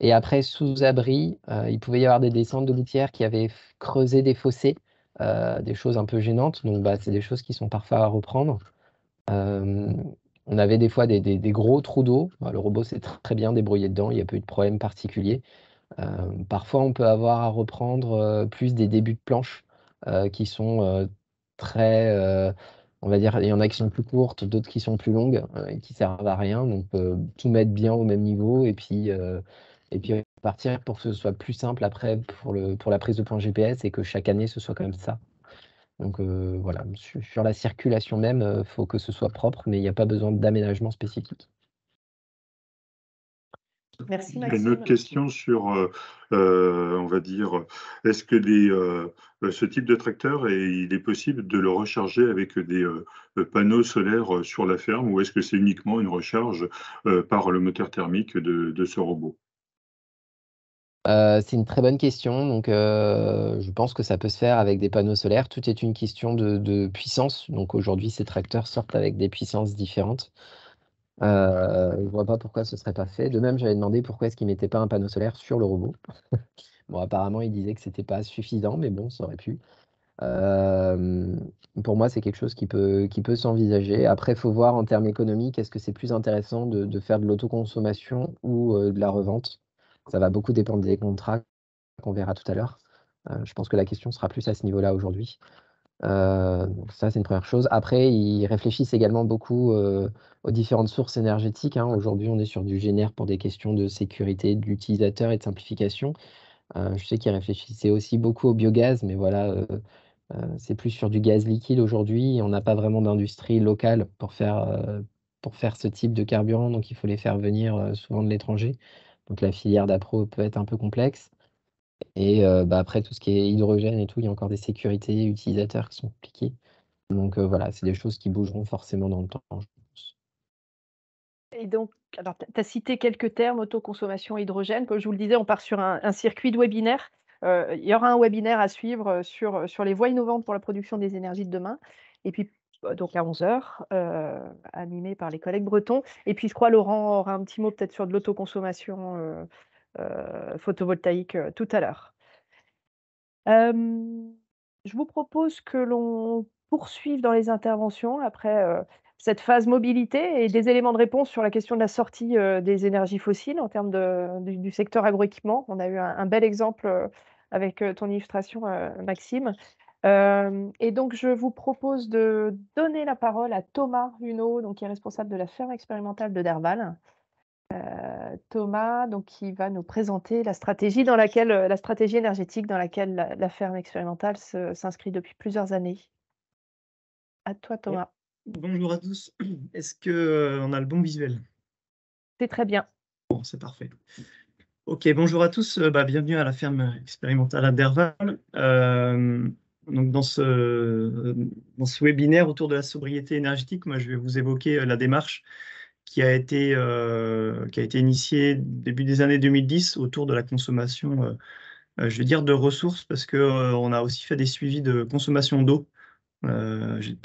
Et après, sous abri, il pouvait y avoir des descentes de litière qui avaient creusé des fossés, des choses un peu gênantes. Donc, c'est des choses qui sont parfois à reprendre. On avait des fois des gros trous d'eau. Le robot s'est très bien débrouillé dedans. Il n'y a pas eu de problème particulier. Parfois, on peut avoir à reprendre plus des débuts de planches qui sont très, on va dire, il y en a qui sont plus courtes, d'autres qui sont plus longues et qui servent à rien. Donc, tout mettre bien au même niveau et puis partir pour que ce soit plus simple après pour la prise de points GPS et que chaque année ce soit comme ça. Donc voilà, sur la circulation même, il faut que ce soit propre, mais il n'y a pas besoin d'aménagement spécifique. Merci, Il y a une autre Maxime. question sur, on va dire, est-ce que ce type de tracteur, il est possible de le recharger avec des panneaux solaires sur la ferme, ou est-ce que c'est uniquement une recharge par le moteur thermique de ce robot? C'est une très bonne question. Donc, je pense que ça peut se faire avec des panneaux solaires. Tout est une question de puissance. Donc, aujourd'hui, ces tracteurs sortent avec des puissances différentes. Je ne vois pas pourquoi ce ne serait pas fait. De même, j'avais demandé pourquoi est-ce qu'ils ne mettaient pas un panneau solaire sur le robot. Bon, apparemment, ils disaient que c'était pas suffisant, mais bon, ça aurait pu. Euh, pour moi, c'est quelque chose qui peut s'envisager. Après, il faut voir en termes économiques, est-ce que c'est plus intéressant de faire de l'autoconsommation ou de la revente? Ça va beaucoup dépendre des contrats qu'on verra tout à l'heure. Je pense que la question sera plus à ce niveau-là aujourd'hui. Donc ça, c'est une première chose. Après, ils réfléchissent également beaucoup aux différentes sources énergétiques, hein. Aujourd'hui, on est sur du GNR pour des questions de sécurité de l'utilisateur et de simplification. Je sais qu'ils réfléchissaient aussi beaucoup au biogaz, mais voilà, C'est plus sur du gaz liquide aujourd'hui. On n'a pas vraiment d'industrie locale pour faire ce type de carburant, donc il faut les faire venir souvent de l'étranger. Donc la filière d'appro peut être un peu complexe. Et après, tout ce qui est hydrogène et tout, il y a encore des sécurités utilisateurs qui sont compliquées. Donc voilà, c'est des choses qui bougeront forcément dans le temps, je pense. Et donc, alors tu as cité quelques termes, autoconsommation, hydrogène. Comme je vous le disais, on part sur un circuit de webinaire. Il y aura un webinaire à suivre, sur les voies innovantes pour la production des énergies de demain et puis, donc à 11h, animé par les collègues bretons et puis je crois Laurent aura un petit mot peut-être sur de l'autoconsommation, photovoltaïque, tout à l'heure. Je vous propose que l'on poursuive dans les interventions après, cette phase mobilité et des éléments de réponse sur la question de la sortie, des énergies fossiles en termes du secteur agroéquipement. On a eu un bel exemple, avec, ton illustration, Maxime. Et donc je vous propose de donner la parole à Thomas Huneau, donc qui est responsable de la ferme expérimentale de Derval. Thomas, donc qui va nous présenter la stratégie la stratégie énergétique dans laquelle la ferme expérimentale s'inscrit depuis plusieurs années. À toi, Bon, Thomas. bonjour à tous. Est-ce que on a le bon visuel? C'est très bien. Bon, c'est parfait. Ok, bonjour à tous. Bienvenue à la ferme expérimentale à Derval. Donc dans ce webinaire autour de la sobriété énergétique, moi je vais vous évoquer la démarche qui a été initiée début des années 2010 autour de la consommation, je vais dire, de ressources, parce que on a aussi fait des suivis de consommation d'eau. J'ai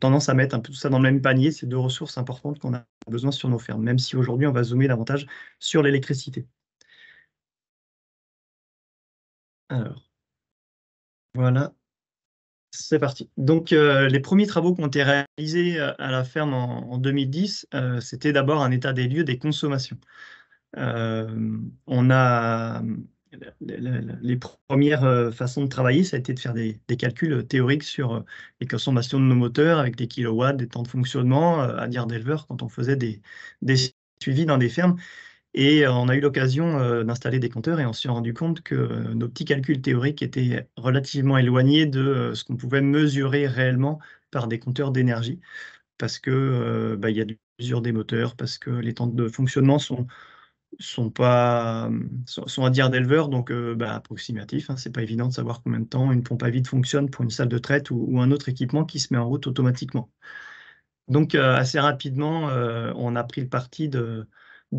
tendance à mettre un peu tout ça dans le même panier, ces deux ressources importantes qu'on a besoin sur nos fermes, même si aujourd'hui on va zoomer davantage sur l'électricité. Alors, voilà, c'est parti. Donc, les premiers travaux qui ont été réalisés à la ferme en 2010, c'était d'abord un état des lieux des consommations. On a les premières façons de travailler, ça a été de faire des calculs théoriques sur les consommations de nos moteurs avec des kilowatts, des temps de fonctionnement à dire d'éleveurs quand on faisait des suivis dans des fermes. Et on a eu l'occasion d'installer des compteurs et on s'est rendu compte que nos petits calculs théoriques étaient relativement éloignés de ce qu'on pouvait mesurer réellement par des compteurs d'énergie, parce que il y a de l'usure des moteurs, parce que les temps de fonctionnement sont à dire d'éleveurs, donc approximatifs. C'est pas évident de savoir combien de temps une pompe à vide fonctionne pour une salle de traite ou un autre équipement qui se met en route automatiquement. Donc assez rapidement, on a pris le parti de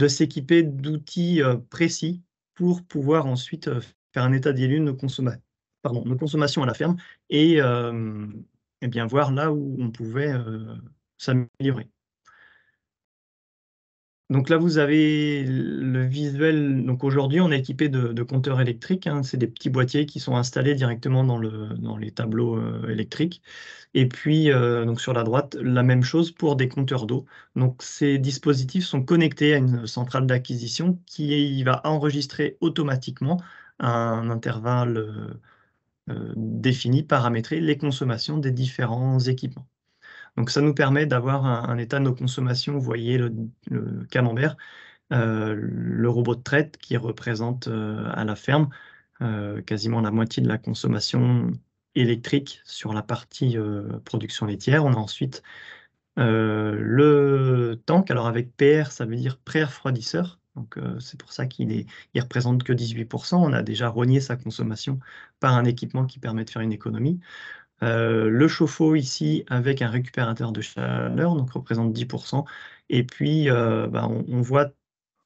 s'équiper d'outils précis pour pouvoir ensuite faire un état des lieux de nos consommations à la ferme et bien voir là où on pouvait s'améliorer. Donc là, vous avez le visuel. Donc aujourd'hui, on est équipé de compteurs électriques. C'est des petits boîtiers qui sont installés directement dans les tableaux électriques. Et puis, donc sur la droite, la même chose pour des compteurs d'eau. Donc ces dispositifs sont connectés à une centrale d'acquisition qui va enregistrer automatiquement à un intervalle défini, paramétré, les consommations des différents équipements. Donc ça nous permet d'avoir un état de nos consommations. Vous voyez le camembert, le robot de traite qui représente à la ferme quasiment la moitié de la consommation électrique sur la partie production laitière. On a ensuite le tank. Alors avec PR, ça veut dire pré-refroidisseur. Donc c'est pour ça qu'il représente que 18%. On a déjà rogné sa consommation par un équipement qui permet de faire une économie. Le chauffe-eau ici avec un récupérateur de chaleur, donc représente 10%. Et puis, on voit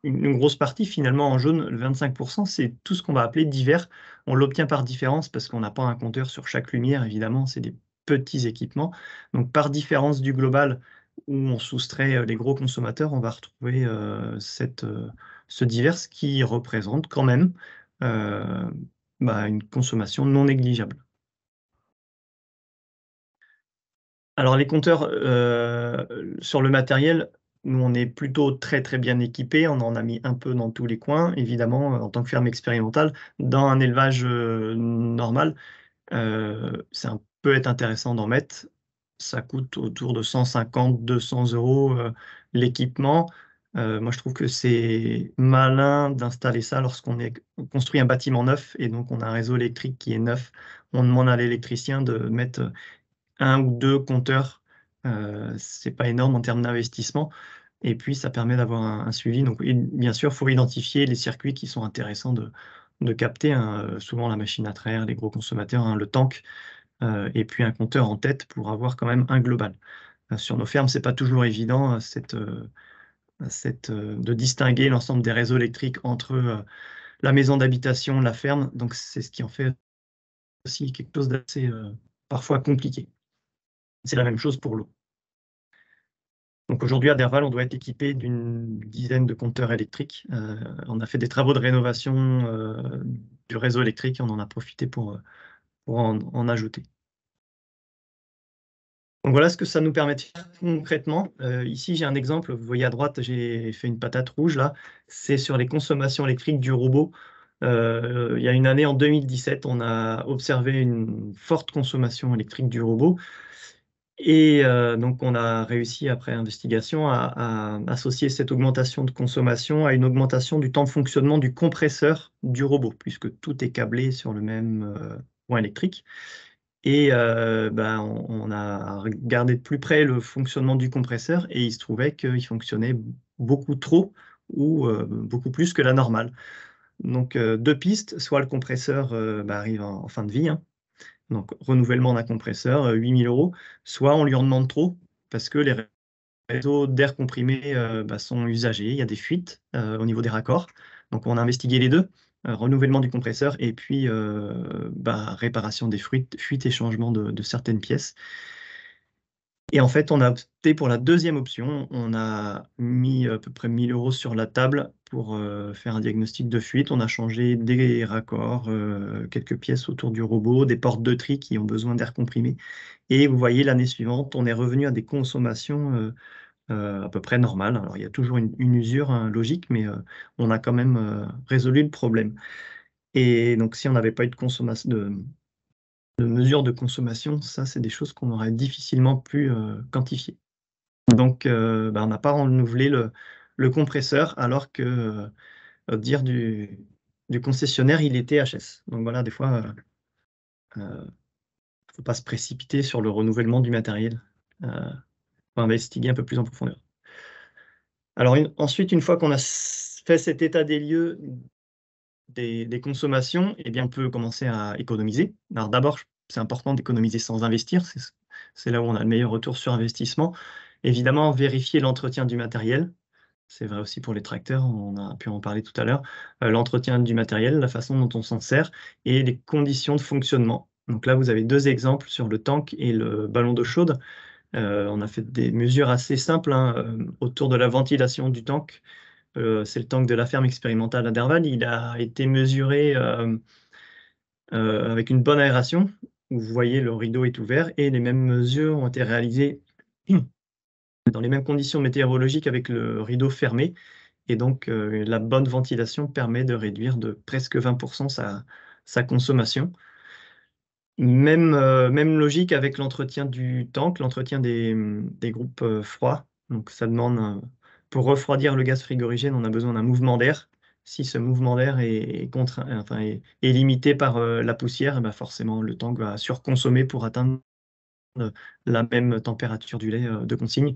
une grosse partie finalement en jaune, le 25%, c'est tout ce qu'on va appeler divers. On l'obtient par différence parce qu'on n'a pas un compteur sur chaque lumière, évidemment, c'est des petits équipements. Donc par différence du global, où on soustrait les gros consommateurs, on va retrouver ce divers qui représente quand même une consommation non négligeable. Alors les compteurs sur le matériel, nous on est plutôt très très bien équipés, on en a mis un peu dans tous les coins, évidemment en tant que ferme expérimentale. Dans un élevage normal, ça peut être intéressant d'en mettre. Ça coûte autour de 150-200 € l'équipement. Moi, je trouve que c'est malin d'installer ça lorsqu'on construit un bâtiment neuf et donc on a un réseau électrique qui est neuf. On demande à l'électricien de mettre un ou deux compteurs. C'est pas énorme en termes d'investissement. Et puis, ça permet d'avoir un suivi. Donc, bien sûr, il faut identifier les circuits qui sont intéressants de capter, hein. Souvent, la machine à traire, les gros consommateurs, hein, le tank, et puis un compteur en tête pour avoir quand même un global. Sur nos fermes, c'est pas toujours évident de distinguer l'ensemble des réseaux électriques entre la maison d'habitation, la ferme. Donc, c'est ce qui en fait aussi quelque chose d'assez parfois compliqué. C'est la même chose pour l'eau. Donc aujourd'hui, à Derval, on doit être équipé d'une dizaine de compteurs électriques. On a fait des travaux de rénovation du réseau électrique et on en a profité pour en ajouter. Donc voilà ce que ça nous permet de faire concrètement. Ici, j'ai un exemple. Vous voyez à droite, j'ai fait une patate rouge là. C'est sur les consommations électriques du robot. Il y a une année, en 2017, on a observé une forte consommation électrique du robot. Et donc, on a réussi, après investigation, à associer cette augmentation de consommation à une augmentation du temps de fonctionnement du compresseur du robot, puisque tout est câblé sur le même point électrique. Et on a regardé de plus près le fonctionnement du compresseur et il se trouvait qu'il fonctionnait beaucoup trop ou beaucoup plus que la normale. Donc, deux pistes, soit le compresseur arrive en fin de vie, hein. Donc, renouvellement d'un compresseur, 8 000 €, soit on lui en demande trop parce que les réseaux d'air comprimé sont usagés, il y a des fuites au niveau des raccords. Donc, on a investigué les deux, renouvellement du compresseur et puis réparation des fuites et changement de certaines pièces. Et en fait, on a opté pour la deuxième option. On a mis à peu près 1 000 € sur la table pour faire un diagnostic de fuite. On a changé des raccords, quelques pièces autour du robot, des portes de tri qui ont besoin d'air comprimé. Et vous voyez, l'année suivante, on est revenu à des consommations à peu près normales. Alors, il y a toujours une usure, hein, logique, mais on a quand même résolu le problème. Et donc, si on n'avait pas eu de consommation, de mesures de consommation, ça, c'est des choses qu'on aurait difficilement pu quantifier. Donc, on n'a pas renouvelé le compresseur alors que dire du concessionnaire, il était HS. Donc voilà, des fois, il ne faut pas se précipiter sur le renouvellement du matériel. Il faut investiguer un peu plus en profondeur. Alors ensuite, une fois qu'on a fait cet état des lieux des consommations, eh bien, on peut commencer à économiser. Alors d'abord, c'est important d'économiser sans investir. C'est là où on a le meilleur retour sur investissement. Évidemment, vérifier l'entretien du matériel. C'est vrai aussi pour les tracteurs, on a pu en parler tout à l'heure. L'entretien du matériel, la façon dont on s'en sert et les conditions de fonctionnement. Donc là, vous avez deux exemples sur le tank et le ballon d'eau chaude. On a fait des mesures assez simples, hein, autour de la ventilation du tank. C'est le tank de la ferme expérimentale à Derval. Il a été mesuré avec une bonne aération, où vous voyez le rideau est ouvert, et les mêmes mesures ont été réalisées dans les mêmes conditions météorologiques avec le rideau fermé. Et donc, la bonne ventilation permet de réduire de presque 20% sa consommation. Même logique avec l'entretien du tank, l'entretien des groupes froids. Donc, ça demande, pour refroidir le gaz frigorigène, on a besoin d'un mouvement d'air. Si ce mouvement d'air est limité par la poussière, eh ben forcément, le tank va surconsommer pour atteindre la même température du lait de consigne.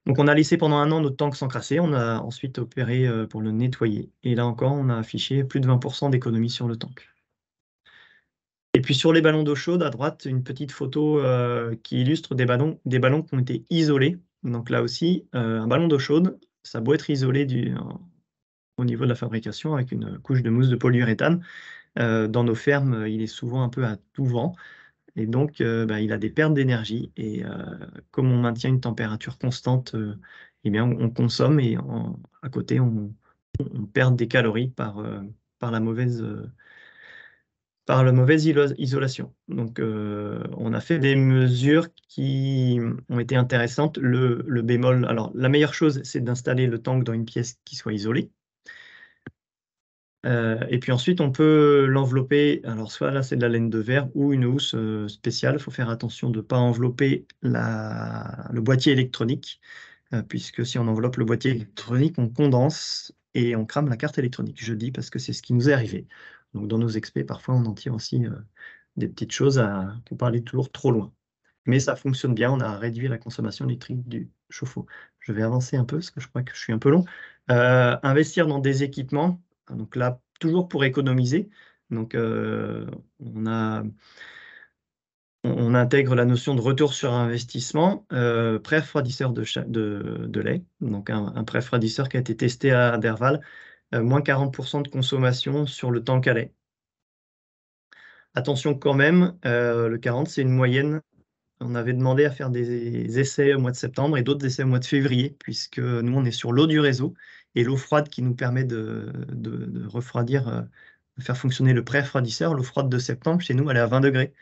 Donc, on a laissé pendant 1 an notre tank s'encrasser. On a ensuite opéré pour le nettoyer. Et là encore, on a affiché plus de 20% d'économie sur le tank. Et puis sur les ballons d'eau chaude, à droite, une petite photo qui illustre des ballons qui ont été isolés. Donc là aussi, un ballon d'eau chaude, ça a beau être isolé au niveau de la fabrication avec une couche de mousse de polyuréthane. Dans nos fermes, il est souvent un peu à tout vent. Et donc, il a des pertes d'énergie. Et comme on maintient une température constante, eh bien, on consomme et à côté, on perd des calories par la mauvaise isolation. Donc, on a fait des mesures qui ont été intéressantes. Le bémol, alors la meilleure chose, c'est d'installer le tank dans une pièce qui soit isolée. Et puis ensuite, on peut l'envelopper. Alors, soit là, c'est de la laine de verre ou une housse spéciale. Il faut faire attention de ne pas envelopper le boîtier électronique. puisque si on enveloppe le boîtier électronique, on condense et on crame la carte électronique. Je dis parce que c'est ce qui nous est arrivé. Donc dans nos expés, parfois on en tire aussi des petites choses pour pas aller toujours trop loin. Mais ça fonctionne bien, on a réduit la consommation électrique du chauffe-eau. Je vais avancer un peu parce que je crois que je suis un peu long. Investir dans des équipements, donc là, toujours pour économiser. Donc on intègre la notion de retour sur investissement, pré-refroidisseur de lait, donc un pré-refroidisseur qui a été testé à Derval, moins 40% de consommation sur le tank à lait. Attention quand même, le 40, c'est une moyenne. On avait demandé à faire des essais au mois de septembre et d'autres essais au mois de février, puisque nous, on est sur l'eau du réseau et l'eau froide qui nous permet de refroidir, de faire fonctionner le pré-refroidisseur. L'eau froide de septembre, chez nous, elle est à 20 degrés,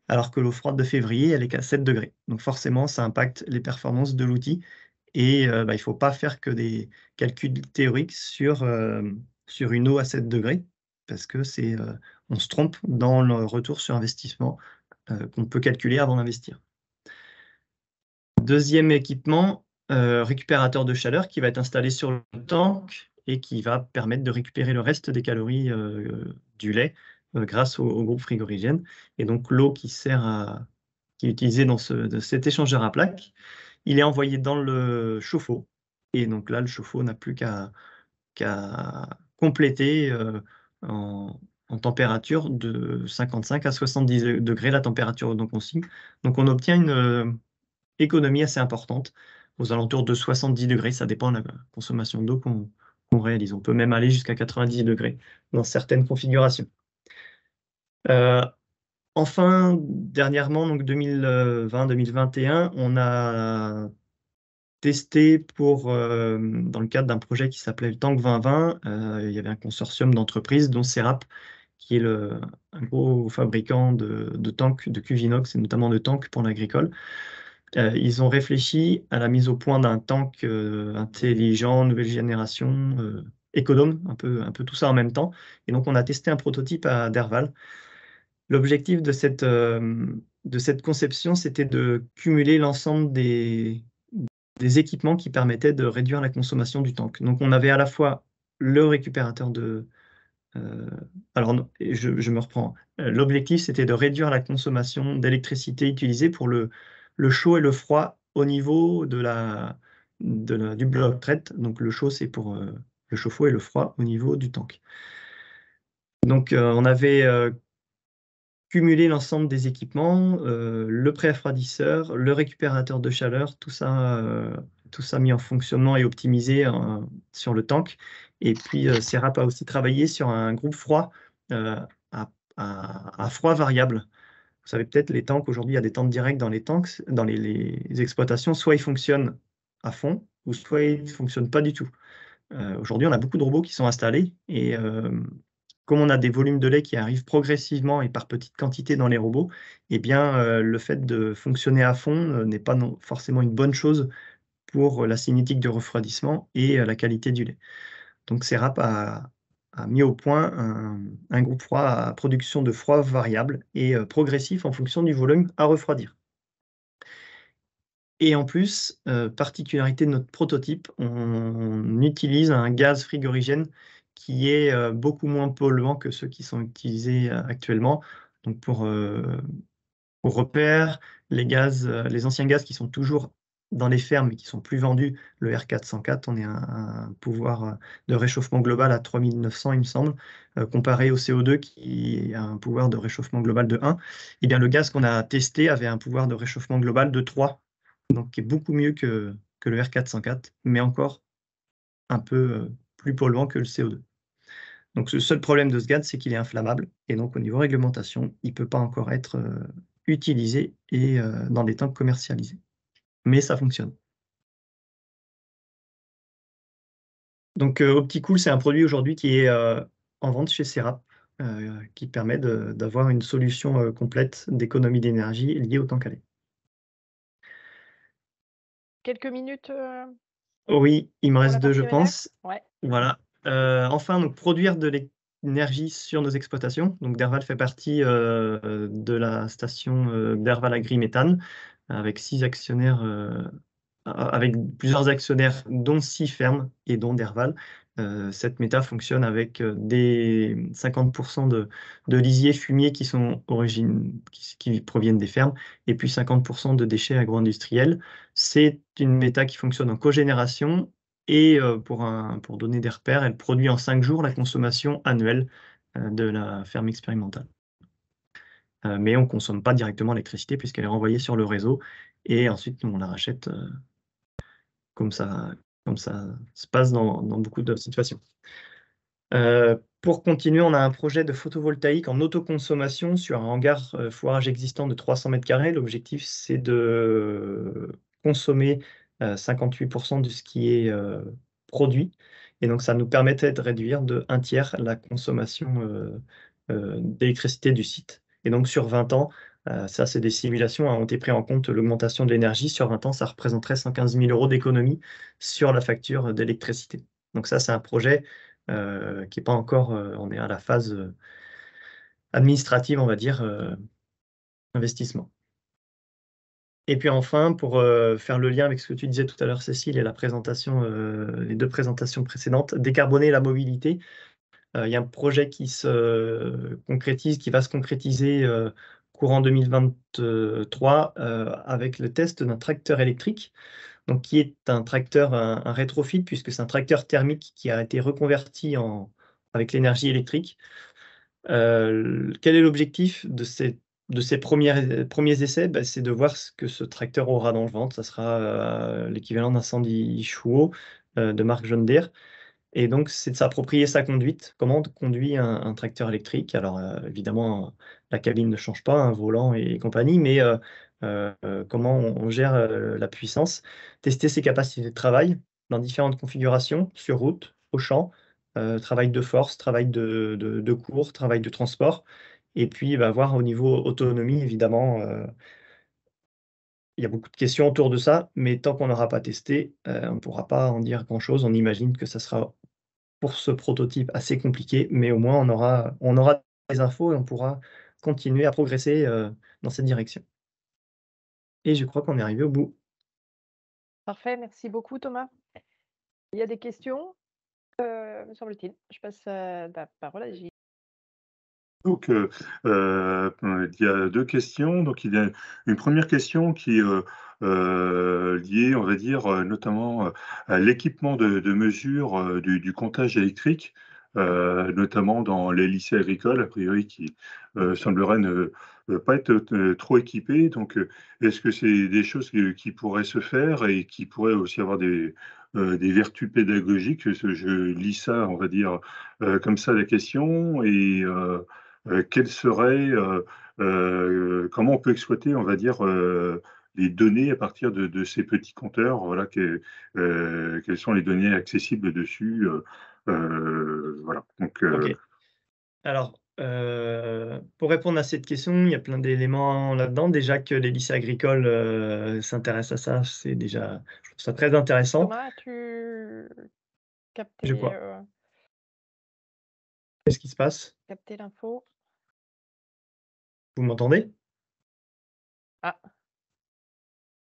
alors que l'eau froide de février, elle est qu'à 7 degrés. Donc forcément, ça impacte les performances de l'outil et il ne faut pas faire que des calculs théoriques sur une eau à 7 degrés, parce que on se trompe dans le retour sur investissement qu'on peut calculer avant d'investir. Deuxième équipement, récupérateur de chaleur qui va être installé sur le tank et qui va permettre de récupérer le reste des calories du lait grâce au groupe frigorigène. Et donc l'eau qui est utilisée dans cet échangeur à plaques, il est envoyé dans le chauffe-eau. Et donc là, le chauffe-eau n'a plus qu'à compléter en température de 55 à 70 degrés, la température dont on signe. Donc on obtient une économie assez importante, aux alentours de 70 degrés, ça dépend de la consommation d'eau qu'on réalise. On peut même aller jusqu'à 90 degrés dans certaines configurations. Enfin, dernièrement, donc 2020-2021, on a testé dans le cadre d'un projet qui s'appelait le Tank 2020, il y avait un consortium d'entreprises, dont Serap, qui est un gros fabricant de tanks, de cuve inox et notamment de tanks pour l'agricole. Ils ont réfléchi à la mise au point d'un tank intelligent, nouvelle génération, économe, un peu tout ça en même temps. Et donc, on a testé un prototype à Derval. L'objectif de cette conception, c'était de cumuler l'ensemble des équipements qui permettaient de réduire la consommation du tank. Donc, on avait à la fois le récupérateur alors, non, je me reprends. L'objectif, c'était de réduire la consommation d'électricité utilisée pour le chaud et le froid au niveau du bloc traite. Donc, le chaud, c'est pour le chauffe-eau et le froid au niveau du tank. Donc, on avait cumulé l'ensemble des équipements, le pré-refroidisseur, le récupérateur de chaleur, tout ça mis en fonctionnement et optimisé sur le tank. Et puis, Serap a aussi travaillé sur un groupe froid à froid variable. Vous savez peut-être, les tanks, aujourd'hui, il y a des temps directs dans les tanks, dans les exploitations, soit ils fonctionnent à fond, ou soit ils ne fonctionnent pas du tout. Aujourd'hui, on a beaucoup de robots qui sont installés, et comme on a des volumes de lait qui arrivent progressivement et par petites quantités dans les robots, eh bien, le fait de fonctionner à fond n'est pas forcément une bonne chose pour la cinétique de refroidissement et la qualité du lait. Donc Serap a mis au point un groupe froid à production de froid variable et progressif en fonction du volume à refroidir. Et en plus, particularité de notre prototype, on utilise un gaz frigorigène qui est beaucoup moins polluant que ceux qui sont utilisés actuellement. Donc pour repère, les anciens gaz qui sont toujours dans les fermes et qui sont plus vendus, le R404, on est un pouvoir de réchauffement global à 3900, il me semble, comparé au CO2 qui a un pouvoir de réchauffement global de 1. Eh bien, le gaz qu'on a testé avait un pouvoir de réchauffement global de 3, donc qui est beaucoup mieux que le R404, mais encore un peu plus polluant que le CO2. Donc, le seul problème de ce gaz, c'est qu'il est inflammable, et donc au niveau réglementation, il ne peut pas encore être utilisé et dans des tanks commercialisés. Mais ça fonctionne. Donc, OptiCool, c'est un produit aujourd'hui qui est en vente chez Serap, qui permet d'avoir une solution complète d'économie d'énergie liée au tank à lait. Quelques minutes Oui, il me pour reste la 2, je partie rédac. pense. Ouais. Voilà. Enfin, donc, produire de l'énergie sur nos exploitations. Donc, Derval fait partie de la station Derval Agri Méthane, avec 6 actionnaires avec plusieurs actionnaires, dont 6 fermes et dont Derval. Cette méta fonctionne avec des 50% de lisiers fumiers qui proviennent des fermes, et puis 50% de déchets agro-industriels. C'est une méta qui fonctionne en cogénération, et pour donner des repères, elle produit en 5 jours la consommation annuelle de la ferme expérimentale. Mais on ne consomme pas directement l'électricité puisqu'elle est renvoyée sur le réseau, et ensuite nous on la rachète comme ça se passe dans beaucoup de situations. Pour continuer, on a un projet de photovoltaïque en autoconsommation sur un hangar fourrage existant de 300 m². L'objectif, c'est de consommer 58% de ce qui est produit. Et donc, ça nous permettait de réduire de 1/3 la consommation d'électricité du site. Et donc, sur 20 ans, ça, c'est des simulations, ont été pris en compte l'augmentation de l'énergie. Sur 20 ans, ça représenterait 115 000 € d'économie sur la facture d'électricité. Donc ça, c'est un projet qui n'est pas encore, on est à la phase administrative, on va dire, investissement. Et puis enfin, pour faire le lien avec ce que tu disais tout à l'heure, Cécile, et la présentation, les 2 présentations précédentes, décarboner la mobilité. Il y a un projet qui se concrétise, qui va se concrétiser courant 2023 avec le test d'un tracteur électrique, donc qui est un tracteur, un rétrofit, puisque c'est un tracteur thermique qui a été reconverti avec l'énergie électrique. Quel est l'objectif de ces premiers essais? C'est de voir ce que ce tracteur aura dans le ventre. Ça sera l'équivalent d'un Sandy Chouot de marque John Deere. Et donc, c'est de s'approprier sa conduite. Comment on conduit un tracteur électrique? Alors, évidemment, la cabine ne change pas, un volant et compagnie, mais comment on gère la puissance, tester ses capacités de travail dans différentes configurations, sur route, au champ, travail de force, travail de cours, travail de transport, et puis voir au niveau autonomie, évidemment. Il y a beaucoup de questions autour de ça, mais tant qu'on n'aura pas testé, on ne pourra pas en dire grand-chose. On imagine que ça sera pour ce prototype assez compliqué, mais au moins on aura des infos et on pourra continuer à progresser dans cette direction. Et je crois qu'on est arrivé au bout. Parfait, merci beaucoup Thomas. Il y a des questions, me semble-t-il. Je passe la parole à Gilles. Donc, il y a 2 questions. Donc, il y a une première question qui est liée, on va dire, notamment à l'équipement de mesure du comptage électrique, notamment dans les lycées agricoles, a priori, qui sembleraient ne pas être trop équipés. Donc, est-ce que c'est des choses qui pourraient se faire et qui pourraient aussi avoir des vertus pédagogiques? Je lis ça, on va dire, comme ça, la question. Et quelles seraient, comment on peut exploiter, on va dire, les données à partir de ces petits compteurs, voilà, quelles sont les données accessibles dessus, voilà. Donc, OK. Alors, pour répondre à cette question, il y a plein d'éléments là-dedans. Déjà que les lycées agricoles s'intéressent à ça, c'est déjà, je trouve ça très intéressant. Thomas, as-tu capté, Je quoi? Qu'est-ce qui se passe? capté l'info? Vous m'entendez? Ah,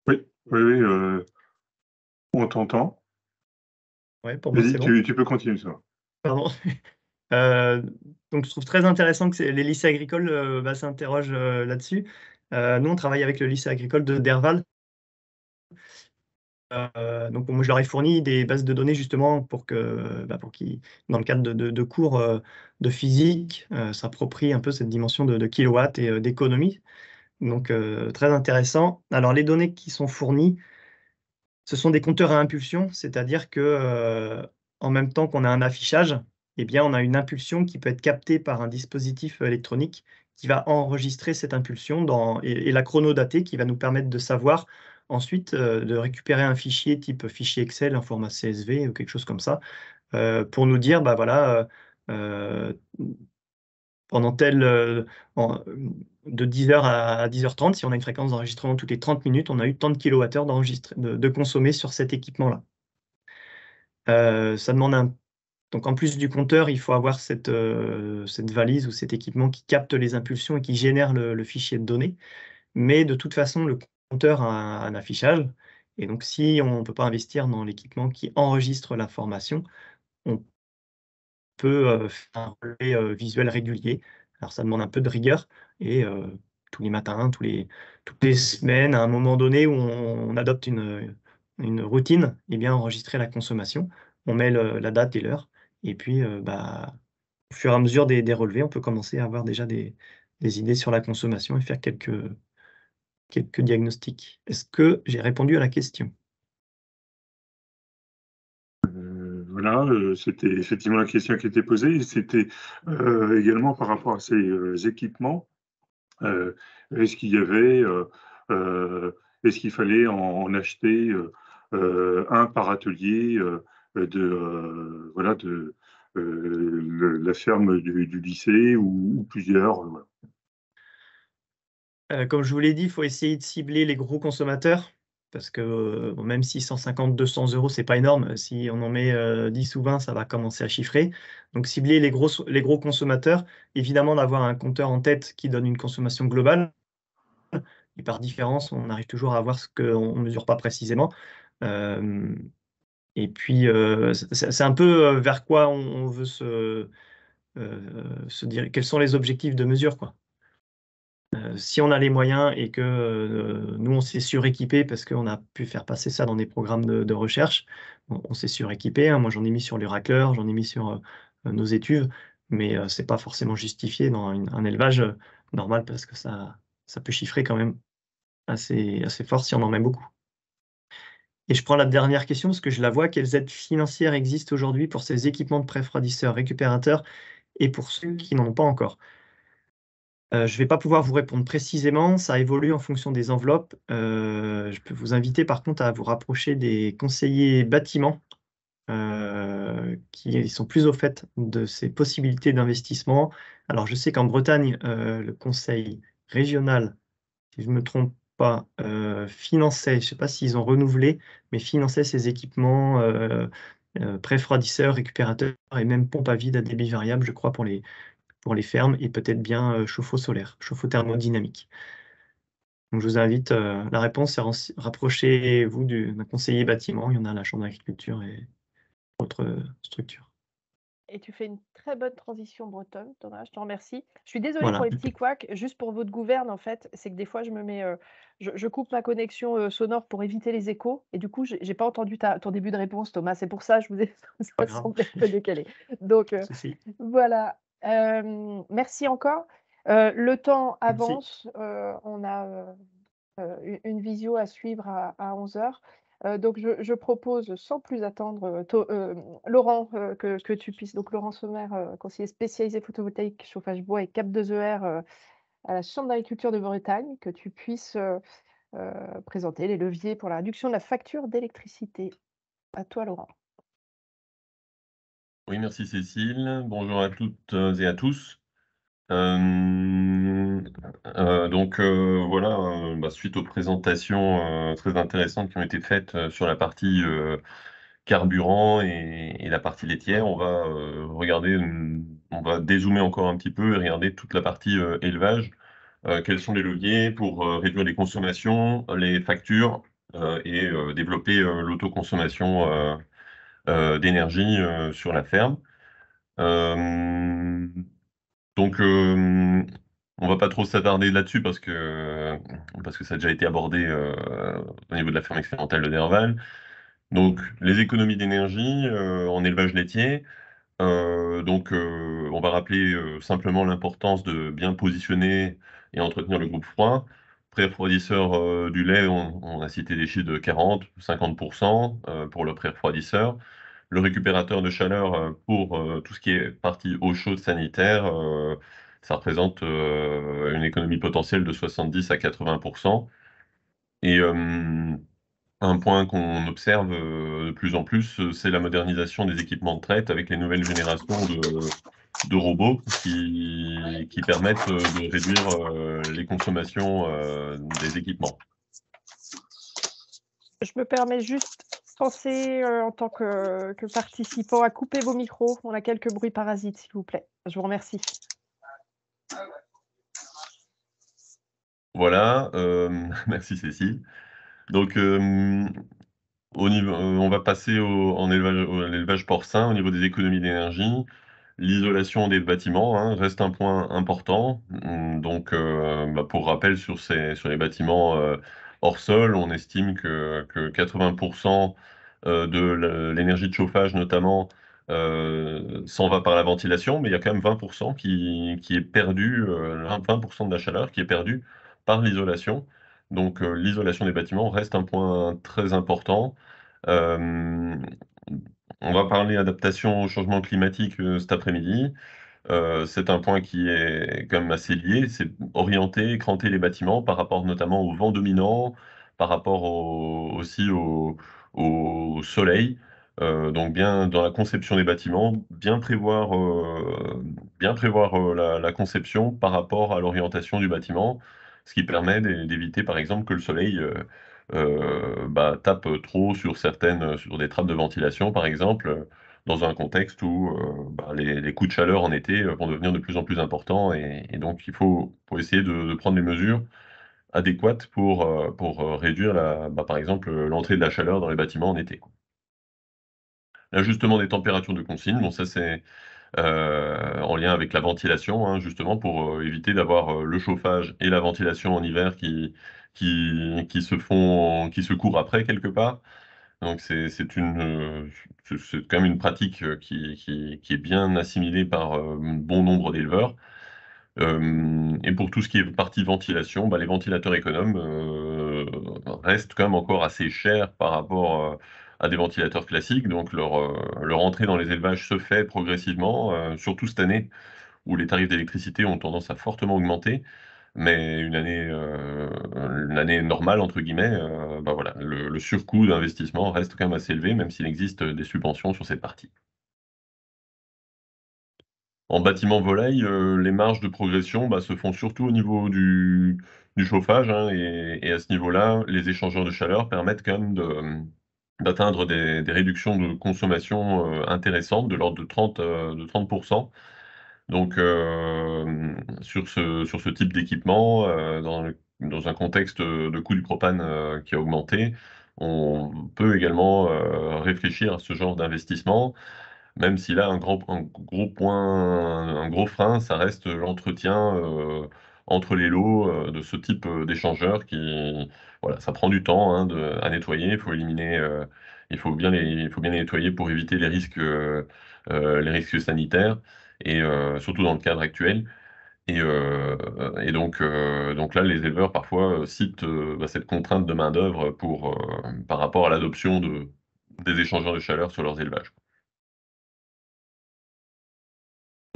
oui, on t'entend. Ouais, pour moi, Vas-y, c'est bon. tu peux continuer ça. Pardon. Donc, je trouve très intéressant que les lycées agricoles s'interrogent là-dessus. Nous, on travaille avec le lycée agricole de Derval. Donc, moi, je leur ai fourni des bases de données justement pour qu'ils, dans le cadre de cours de physique, s'approprient un peu cette dimension de kilowatts et d'économie. Donc, très intéressant. Alors, les données qui sont fournies, ce sont des compteurs à impulsion, c'est-à-dire que en même temps qu'on a un affichage, eh bien, on a une impulsion qui peut être captée par un dispositif électronique qui va enregistrer cette impulsion et la chronodater, qui va nous permettre de savoir ensuite de récupérer un fichier type fichier Excel, un format CSV ou quelque chose comme ça, pour nous dire, voilà, pendant de 10h à 10h30, si on a une fréquence d'enregistrement toutes les 30 minutes, on a eu tant de kilowattheures de consommés sur cet équipement-là. Ça demande donc en plus du compteur, il faut avoir cette valise ou cet équipement qui capte les impulsions et qui génère le fichier de données. Mais de toute façon, le compteur a un affichage Et donc, si on ne peut pas investir dans l'équipement qui enregistre l'information, on peut faire un relais visuel régulier. Alors, ça demande un peu de rigueur et tous les matins, toutes les semaines, à un moment donné où on adopte une routine, eh bien, enregistrer la consommation. On met la date et l'heure et puis, au fur et à mesure des relevés, on peut commencer à avoir déjà des idées sur la consommation et faire quelques diagnostics. Est-ce que j'ai répondu à la question? Voilà, c'était effectivement la question qui était posée. C'était également par rapport à ces équipements. Est-ce qu'il y avait, est-ce qu'il fallait en acheter un par atelier voilà, de la ferme du lycée ou plusieurs voilà. Comme je vous l'ai dit, il faut essayer de cibler les gros consommateurs parce que bon, même si 150-200 €, c'est pas énorme, si on en met 10 ou 20, ça va commencer à chiffrer. Donc cibler les gros consommateurs, évidemment d'avoir un compteur en tête qui donne une consommation globale. Et par différence, on arrive toujours à voir ce qu'on ne mesure pas précisément. Et puis, c'est un peu vers quoi on veut se dire, quels sont les objectifs de mesure, quoi. Si on a les moyens et que nous, on s'est suréquipé parce qu'on a pu faire passer ça dans des programmes de recherche, on s'est suréquipé, hein. Moi, j'en ai mis sur l'Uracler, j'en ai mis sur nos études, mais c'est pas forcément justifié dans un élevage normal parce que ça peut chiffrer quand même assez fort si on en met beaucoup. Et je prends la dernière question parce que je la vois. Quelles aides financières existent aujourd'hui pour ces équipements de préfroidisseurs récupérateurs et pour ceux qui n'en ont pas encore? Je ne vais pas pouvoir vous répondre précisément, ça évolue en fonction des enveloppes. Je peux vous inviter par contre à vous rapprocher des conseillers bâtiments, qui sont plus au fait de ces possibilités d'investissement. Alors je sais qu'en Bretagne, le conseil régional, si je ne me trompe pas, finançait, je ne sais pas s'ils ont renouvelé, mais finançait ces équipements, préfroidisseurs, récupérateurs et même pompes à vide à débit variable, je crois, pour les fermes et peut-être bien chauffe-eau solaire, chauffe-eau thermodynamique. Donc je vous invite, la réponse c'est rapprochez-vous d'un conseiller bâtiment, il y en a à la chambre d'agriculture et autres structures. Et tu fais une très bonne transition bretonne, Thomas, je te remercie. Je suis désolée pour Voilà. les petits couacs, juste pour votre gouverne, en fait, c'est que des fois, je me mets, je coupe ma connexion sonore pour éviter les échos. Et du coup, j'ai pas entendu ton début de réponse, Thomas. C'est pour ça, je vous ai, Pas ça grave. semblait un peu décalé. Donc, Ceci. voilà. Merci encore. Le temps Merci. avance. On a une visio à suivre à 11 h. Donc je propose sans plus attendre, Laurent, que tu puisses donc Laurent Sommer, conseiller spécialisé photovoltaïque, chauffage bois et cap 2ER, à la Chambre d'agriculture de Bretagne, que tu puisses, présenter les leviers pour la réduction de la facture d'électricité. À toi, Laurent. Oui, merci Cécile. Bonjour à toutes et à tous. Voilà, suite aux présentations très intéressantes qui ont été faites sur la partie carburant et la partie laitière, on va on va dézoomer encore un petit peu et regarder toute la partie élevage. Quels sont les leviers pour réduire les consommations, les factures et développer l'autoconsommation d'énergie sur la ferme. Euh, on va pas trop s'attarder là-dessus parce que ça a déjà été abordé au niveau de la ferme expérimentale de Derval. Donc, les économies d'énergie en élevage laitier. On va rappeler simplement l'importance de bien positionner et entretenir le groupe froid. Pré-refroidisseur du lait, on a cité des chiffres de 40-50% pour le pré-refroidisseur. Le récupérateur de chaleur pour tout ce qui est partie eau chaude sanitaire, ça représente une économie potentielle de 70 à 80%. Et un point qu'on observe de plus en plus, c'est la modernisation des équipements de traite avec les nouvelles générations de robots qui permettent de réduire les consommations des équipements. Je me permets juste penser, en tant que participant, à couper vos micros. On a quelques bruits parasites, s'il vous plaît. Je vous remercie. Voilà, merci Cécile. Donc, on va passer en élevage porcin au niveau des économies d'énergie. L'isolation des bâtiments reste un point important. Donc, pour rappel, sur les bâtiments hors sol, on estime que 80% de l'énergie de chauffage, notamment, s'en va par la ventilation, mais il y a quand même 20% qui est perdu, 20% de la chaleur qui est perdue par l'isolation. Donc, l'isolation des bâtiments reste un point très important. Euh, on va parler adaptation au changement climatique cet après-midi. C'est un point qui est quand même assez lié. C'est orienter, cranter les bâtiments par rapport notamment au vent dominant, par rapport aussi au soleil. Donc bien dans la conception des bâtiments, bien prévoir la conception par rapport à l'orientation du bâtiment, ce qui permet d'éviter par exemple que le soleil tape trop sur des trappes de ventilation par exemple dans un contexte où les coups de chaleur en été vont devenir de plus en plus importants et donc faut essayer de prendre les mesures adéquates pour réduire par exemple l'entrée de la chaleur dans les bâtiments en été, quoi. L'ajustement des températures de consigne, bon ça c'est en lien avec la ventilation, justement pour éviter d'avoir le chauffage et la ventilation en hiver qui se courent après quelque part. Donc c'est quand même une pratique qui est bien assimilée par bon nombre d'éleveurs. Et pour tout ce qui est partie ventilation, les ventilateurs économes restent quand même encore assez chers par rapport à des ventilateurs classiques. Donc leur entrée dans les élevages se fait progressivement, surtout cette année où les tarifs d'électricité ont tendance à fortement augmenter. Mais une année normale, entre guillemets, voilà, le surcoût d'investissement reste quand même assez élevé, même s'il existe des subventions sur cette partie. En bâtiment volaille, les marges de progression se font surtout au niveau du chauffage, et à ce niveau-là, les échangeurs de chaleur permettent quand même d'atteindre des réductions de consommation intéressantes, de l'ordre de 30%. Donc, sur ce type d'équipement, dans un contexte de coût du propane qui a augmenté, on peut également réfléchir à ce genre d'investissement, même si là, un gros frein, ça reste l'entretien entre les lots de ce type d'échangeur voilà, ça prend du temps à nettoyer, il faut éliminer, il faut bien les nettoyer pour éviter les risques sanitaires et surtout dans le cadre actuel. Donc là, les éleveurs parfois citent cette contrainte de main-d'œuvre par rapport à l'adoption des échangeurs de chaleur sur leurs élevages.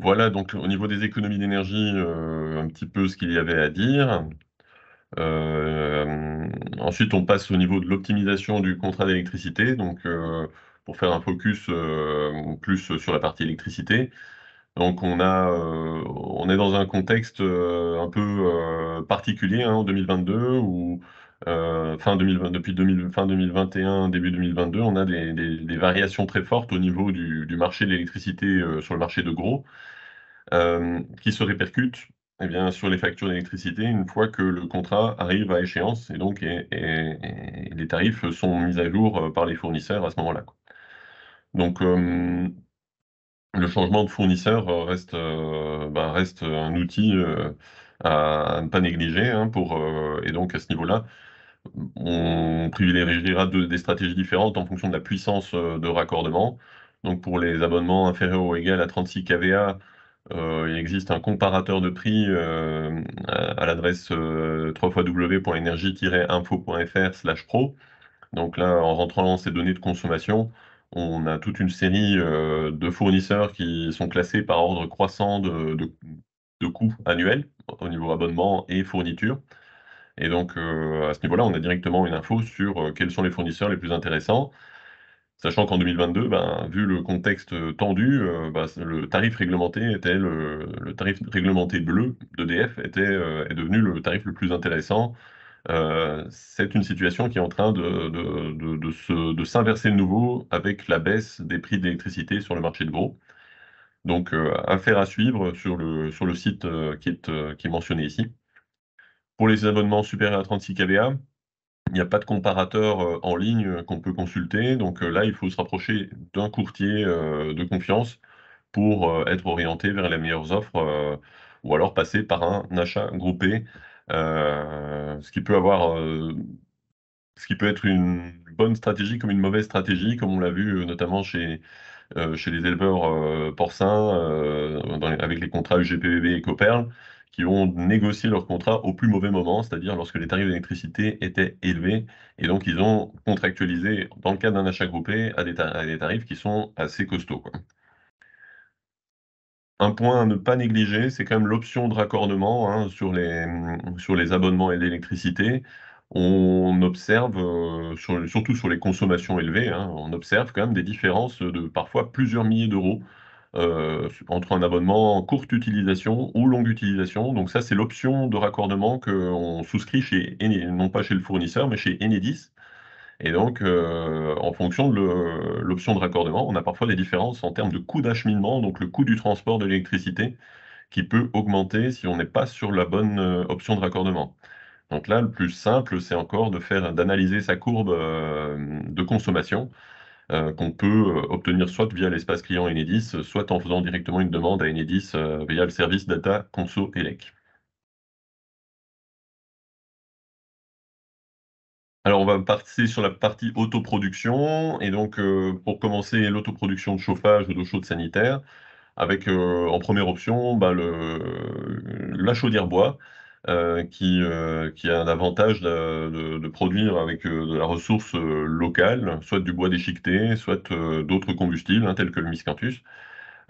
Voilà, donc au niveau des économies d'énergie, un petit peu ce qu'il y avait à dire. Ensuite, on passe au niveau de l'optimisation du contrat d'électricité, donc pour faire un focus plus sur la partie électricité. Donc on est dans un contexte un peu particulier en 2022 où fin 2021, début 2022, on a des variations très fortes au niveau du marché de l'électricité sur le marché de gros qui se répercutent sur les factures d'électricité une fois que le contrat arrive à échéance et donc et les tarifs sont mis à jour par les fournisseurs à ce moment-là, quoi. Donc le changement de fournisseur reste un outil à ne pas négliger et donc à ce niveau-là, on privilégiera des stratégies différentes en fonction de la puissance de raccordement. Donc pour les abonnements inférieurs ou égaux à 36 kVA, il existe un comparateur de prix à l'adresse www.energie-info.fr/pro. Donc là, en rentrant ces données de consommation, on a toute une série de fournisseurs qui sont classés par ordre croissant de coûts annuels au niveau abonnement et fourniture. Et donc, à ce niveau-là, on a directement une info sur quels sont les fournisseurs les plus intéressants. Sachant qu'en 2022, vu le contexte tendu, le tarif réglementé le tarif réglementé bleu d'EDF est devenu le tarif le plus intéressant. C'est une situation qui est en train de s'inverser de nouveau avec la baisse des prix de l'électricité sur le marché de gros. Donc, affaire à suivre sur le site qui est mentionné ici. Pour les abonnements supérieurs à 36 kVA, il n'y a pas de comparateur en ligne qu'on peut consulter. Donc là, il faut se rapprocher d'un courtier de confiance pour être orienté vers les meilleures offres ou alors passer par un achat groupé, ce qui peut ce qui peut être une bonne stratégie comme une mauvaise stratégie, comme on l'a vu notamment chez les éleveurs porcins avec les contrats UGPVB et Coperle, qui ont négocié leurs contrats au plus mauvais moment, c'est-à-dire lorsque les tarifs d'électricité étaient élevés. Et donc, ils ont contractualisé, dans le cadre d'un achat groupé, à des tarifs qui sont assez costauds, quoi. Un point à ne pas négliger, c'est quand même l'option de raccordement hein, sur les abonnements et l'électricité. On observe, surtout sur les consommations élevées, hein, on observe quand même des différences de parfois plusieurs milliers d'euros entre un abonnement en courte utilisation ou longue utilisation. Donc ça, c'est l'option de raccordement qu'on souscrit non pas chez le fournisseur, mais chez Enedis. Et donc, en fonction de l'option de raccordement, on a parfois des différences en termes de coût d'acheminement, donc le coût du transport de l'électricité, qui peut augmenter si on n'est pas sur la bonne option de raccordement. Donc là, le plus simple, c'est encore d'analyser sa courbe de consommation qu'on peut obtenir soit via l'espace client Enedis, soit en faisant directement une demande à Enedis via le service Data Conso Elec. Alors, on va passer sur la partie autoproduction. Et donc, pour commencer, l'autoproduction de chauffage ou d'eau chaude sanitaire, avec en première option bah, la chaudière bois, qui a un avantage de produire avec de la ressource locale, soit du bois déchiqueté, soit d'autres combustibles, hein, tels que le miscanthus.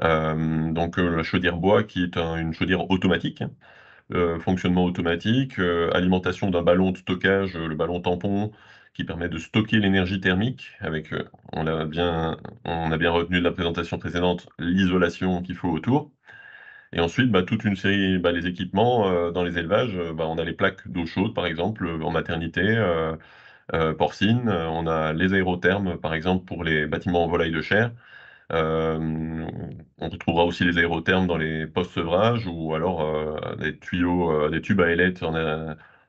Donc, la chaudière bois, qui est une chaudière automatique, fonctionnement automatique, alimentation d'un ballon de stockage, le ballon tampon, qui permet de stocker l'énergie thermique avec, on a bien retenu de la présentation précédente, l'isolation qu'il faut autour. Et ensuite, bah, toute une série, bah, les équipements dans les élevages, bah, on a les plaques d'eau chaude, par exemple, en maternité porcine. On a les aérothermes, par exemple, pour les bâtiments en volaille de chair. On retrouvera aussi les aérothermes dans les post-sevrage ou alors des tuyaux, des tubes à ailettes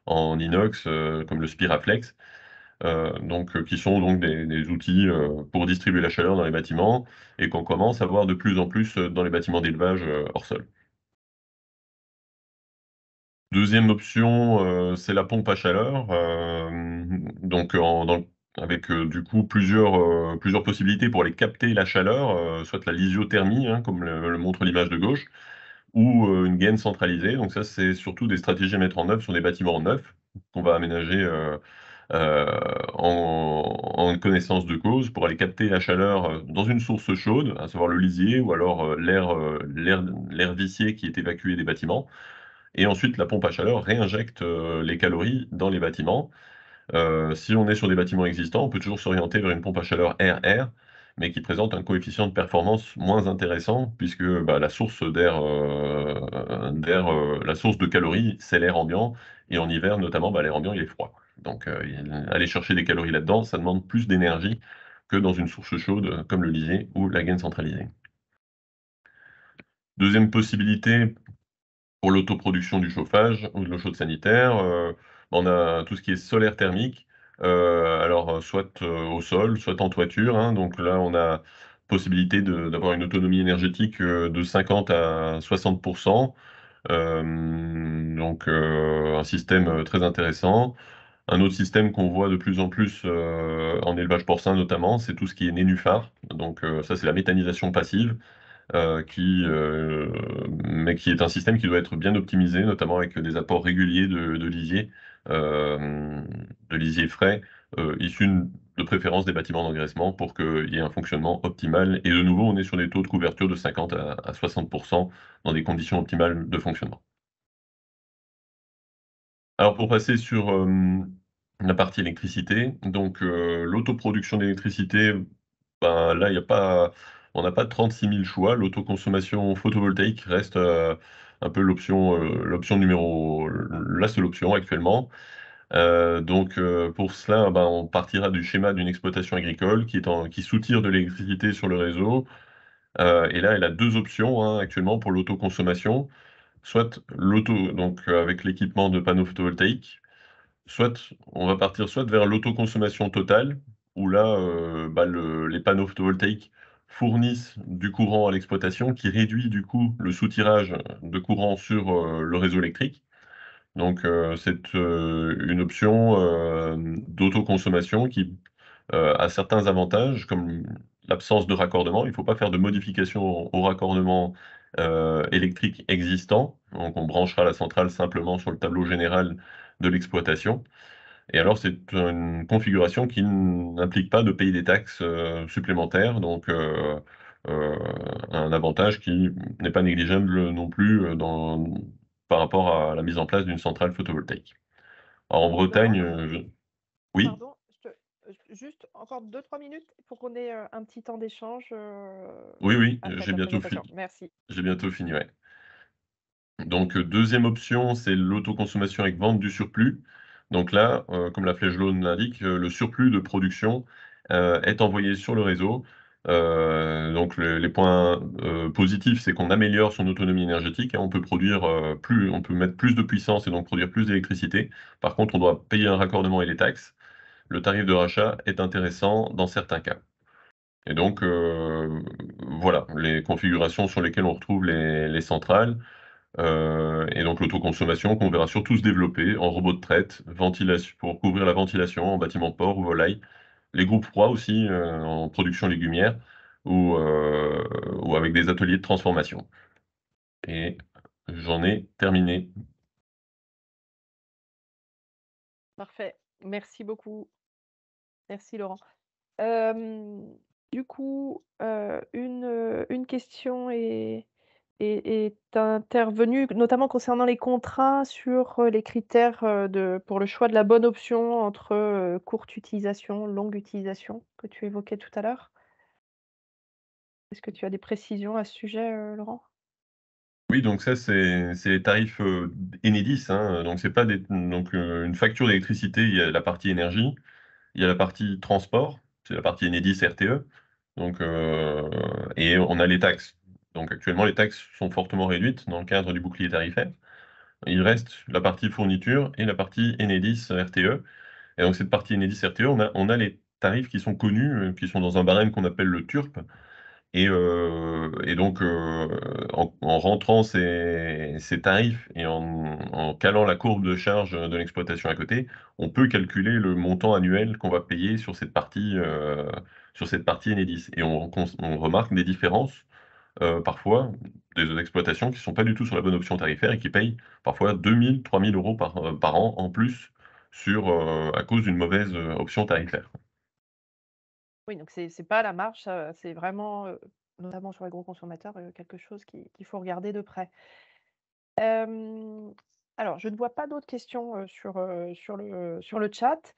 en inox comme le Spiraflex, qui sont donc des outils pour distribuer la chaleur dans les bâtiments et qu'on commence à voir de plus en plus dans les bâtiments d'élevage hors sol. Deuxième option, c'est la pompe à chaleur, avec du coup plusieurs possibilités pour aller capter la chaleur, soit la lisiothermie, hein, comme le montre l'image de gauche, ou une gaine centralisée. Donc ça, c'est surtout des stratégies à mettre en œuvre sur des bâtiments neufs qu'on va aménager en connaissance de cause pour aller capter la chaleur dans une source chaude, à savoir le lisier ou alors l'air vicié qui est évacué des bâtiments. Et ensuite, la pompe à chaleur réinjecte les calories dans les bâtiments. Si on est sur des bâtiments existants, on peut toujours s'orienter vers une pompe à chaleur RR, mais qui présente un coefficient de performance moins intéressant, puisque bah, la source la source de calories, c'est l'air ambiant, et en hiver notamment, bah, l'air ambiant il est froid. Donc aller chercher des calories là-dedans, ça demande plus d'énergie que dans une source chaude comme le lisier ou la gaine centralisée. Deuxième possibilité, pour l'autoproduction du chauffage ou de l'eau chaude sanitaire, on a tout ce qui est solaire thermique, alors soit au sol, soit en toiture, hein. Donc là, on a possibilité d'avoir une autonomie énergétique de 50 à 60 un système très intéressant. Un autre système qu'on voit de plus en plus en élevage porcin notamment, c'est tout ce qui est nénuphar. Donc ça, c'est la méthanisation passive mais qui est un système qui doit être bien optimisé, notamment avec des apports réguliers de lisier frais, issus de préférence des bâtiments d'engraissement pour qu'il y ait un fonctionnement optimal. Et de nouveau, on est sur des taux de couverture de 50 à 60% dans des conditions optimales de fonctionnement. Alors pour passer sur la partie électricité, donc l'autoproduction d'électricité, ben, là, on n'a pas 36 000 choix. L'autoconsommation photovoltaïque reste un peu l'option numéro, la seule option actuellement. Pour cela, ben, on partira du schéma d'une exploitation agricole qui soutire de l'électricité sur le réseau. Et là, elle a deux options hein, actuellement pour l'autoconsommation. Soit donc avec l'équipement de panneaux photovoltaïques, on va partir soit vers l'autoconsommation totale, où là, les panneaux photovoltaïques fournissent du courant à l'exploitation qui réduit du coup le soutirage de courant sur le réseau électrique. Donc, c'est une option d'autoconsommation qui a certains avantages, comme l'absence de raccordement. Il ne faut pas faire de modification au raccordement électrique existant. Donc, on branchera la centrale simplement sur le tableau général de l'exploitation. Et alors, c'est une configuration qui n'implique pas de payer des taxes supplémentaires. Donc, un avantage qui n'est pas négligeable non plus par rapport à la mise en place d'une centrale photovoltaïque. Alors, en Bretagne, oui, Pardon, juste encore 2-3 minutes pour qu'on ait un petit temps d'échange oui, après j'ai ta bientôt présentation. fini. Merci. J'ai bientôt fini, ouais. Donc, deuxième option, c'est l'autoconsommation avec vente du surplus. Donc là, comme la flèche jaune l'indique, le surplus de production est envoyé sur le réseau. Donc les points positifs, c'est qu'on améliore son autonomie énergétique, hein. On peut produire on peut mettre plus de puissance et donc produire plus d'électricité. Par contre, on doit payer un raccordement et les taxes. Le tarif de rachat est intéressant dans certains cas. Et donc, voilà, les configurations sur lesquelles on retrouve les centrales. Et donc l'autoconsommation qu'on verra surtout se développer en robots de traite, ventilation, pour couvrir la ventilation en bâtiment de port ou volaille, les groupes froids aussi en production légumière ou avec des ateliers de transformation. Et j'en ai terminé. Parfait. Merci beaucoup. Merci Laurent. Du coup, une question est intervenue, notamment concernant les contrats sur les critères pour le choix de la bonne option entre courte utilisation, longue utilisation, que tu évoquais tout à l'heure. Est-ce que tu as des précisions à ce sujet, Laurent? Oui, donc ça, c'est les tarifs Enedis, hein, donc c'est pas une facture d'électricité, il y a la partie énergie, il y a la partie transport, c'est la partie Enedis RTE, donc, et on a les taxes. Donc actuellement, les taxes sont fortement réduites dans le cadre du bouclier tarifaire. Il reste la partie fourniture et la partie Enedis RTE. Et donc cette partie Enedis RTE, on a les tarifs qui sont connus, qui sont dans un barème qu'on appelle le TURP. Et donc, en rentrant ces tarifs et en calant la courbe de charge de l'exploitation à côté, on peut calculer le montant annuel qu'on va payer sur cette partie Enedis. Et on remarque des différences, parfois, des exploitations qui ne sont pas du tout sur la bonne option tarifaire et qui payent parfois 2 000, 3 000 euros par an en plus à cause d'une mauvaise option tarifaire. Oui, donc c'est pas la marge, c'est vraiment, notamment sur les gros consommateurs, quelque chose qu'il faut regarder de près. Hem, alors je ne vois pas d'autres questions, sur le chat.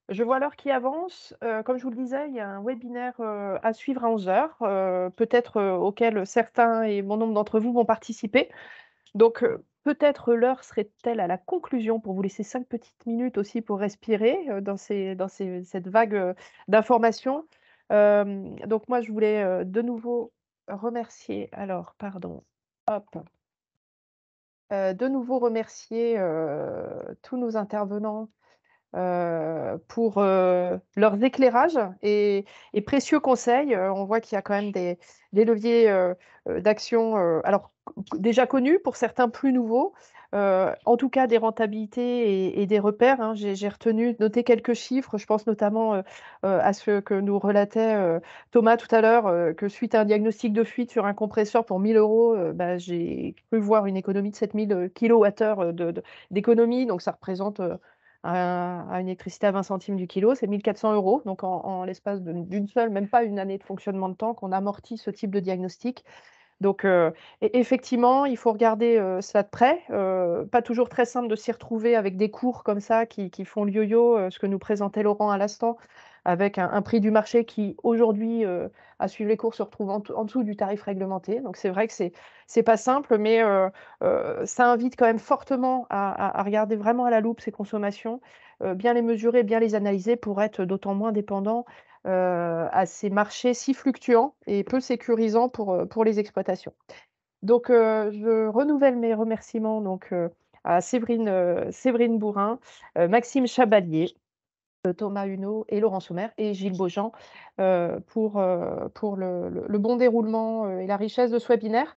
Je vois l'heure qui avance. Comme je vous le disais, il y a un webinaire, à suivre à 11h, peut-être, auquel certains et bon nombre d'entre vous vont participer. Donc, peut-être l'heure serait-elle à la conclusion pour vous laisser 5 petites minutes aussi pour respirer, dans cette vague, d'informations. Donc moi, je voulais, de nouveau remercier alors pardon, hop, de nouveau remercier, tous nos intervenants pour, leurs éclairages et précieux conseils. On voit qu'il y a quand même des leviers, d'action, alors déjà connus, pour certains plus nouveaux, en tout cas des rentabilités et des repères, hein. J'ai retenu, noté quelques chiffres. Je pense notamment, à ce que nous relatait, Thomas tout à l'heure, que suite à un diagnostic de fuite sur un compresseur pour 1 000 €, bah, j'ai cru voir une économie de 7 000 kWh d'économie. Donc ça représente, à une électricité à 20 centimes du kilo, c'est 1 400 €. Donc en l'espace d'une seule, même pas une année de fonctionnement de temps, qu'on amortit ce type de diagnostic. Donc effectivement, il faut regarder, cela de près. Pas toujours très simple de s'y retrouver avec des cours comme ça qui font le yo-yo, ce que nous présentait Laurent à l'instant, avec un prix du marché qui aujourd'hui, à suivre les cours, se retrouve en dessous du tarif réglementé. Donc c'est vrai que c'est pas simple, mais ça invite quand même fortement à regarder vraiment à la loupe ces consommations, bien les mesurer, bien les analyser pour être d'autant moins dépendant à ces marchés si fluctuants et peu sécurisants pour les exploitations. Donc je renouvelle mes remerciements donc, à Séverine Bourrin, Maxime Chabalier, Thomas Huneau et Laurent Sommer et Gilles Beaujean, pour le bon déroulement, et la richesse de ce webinaire.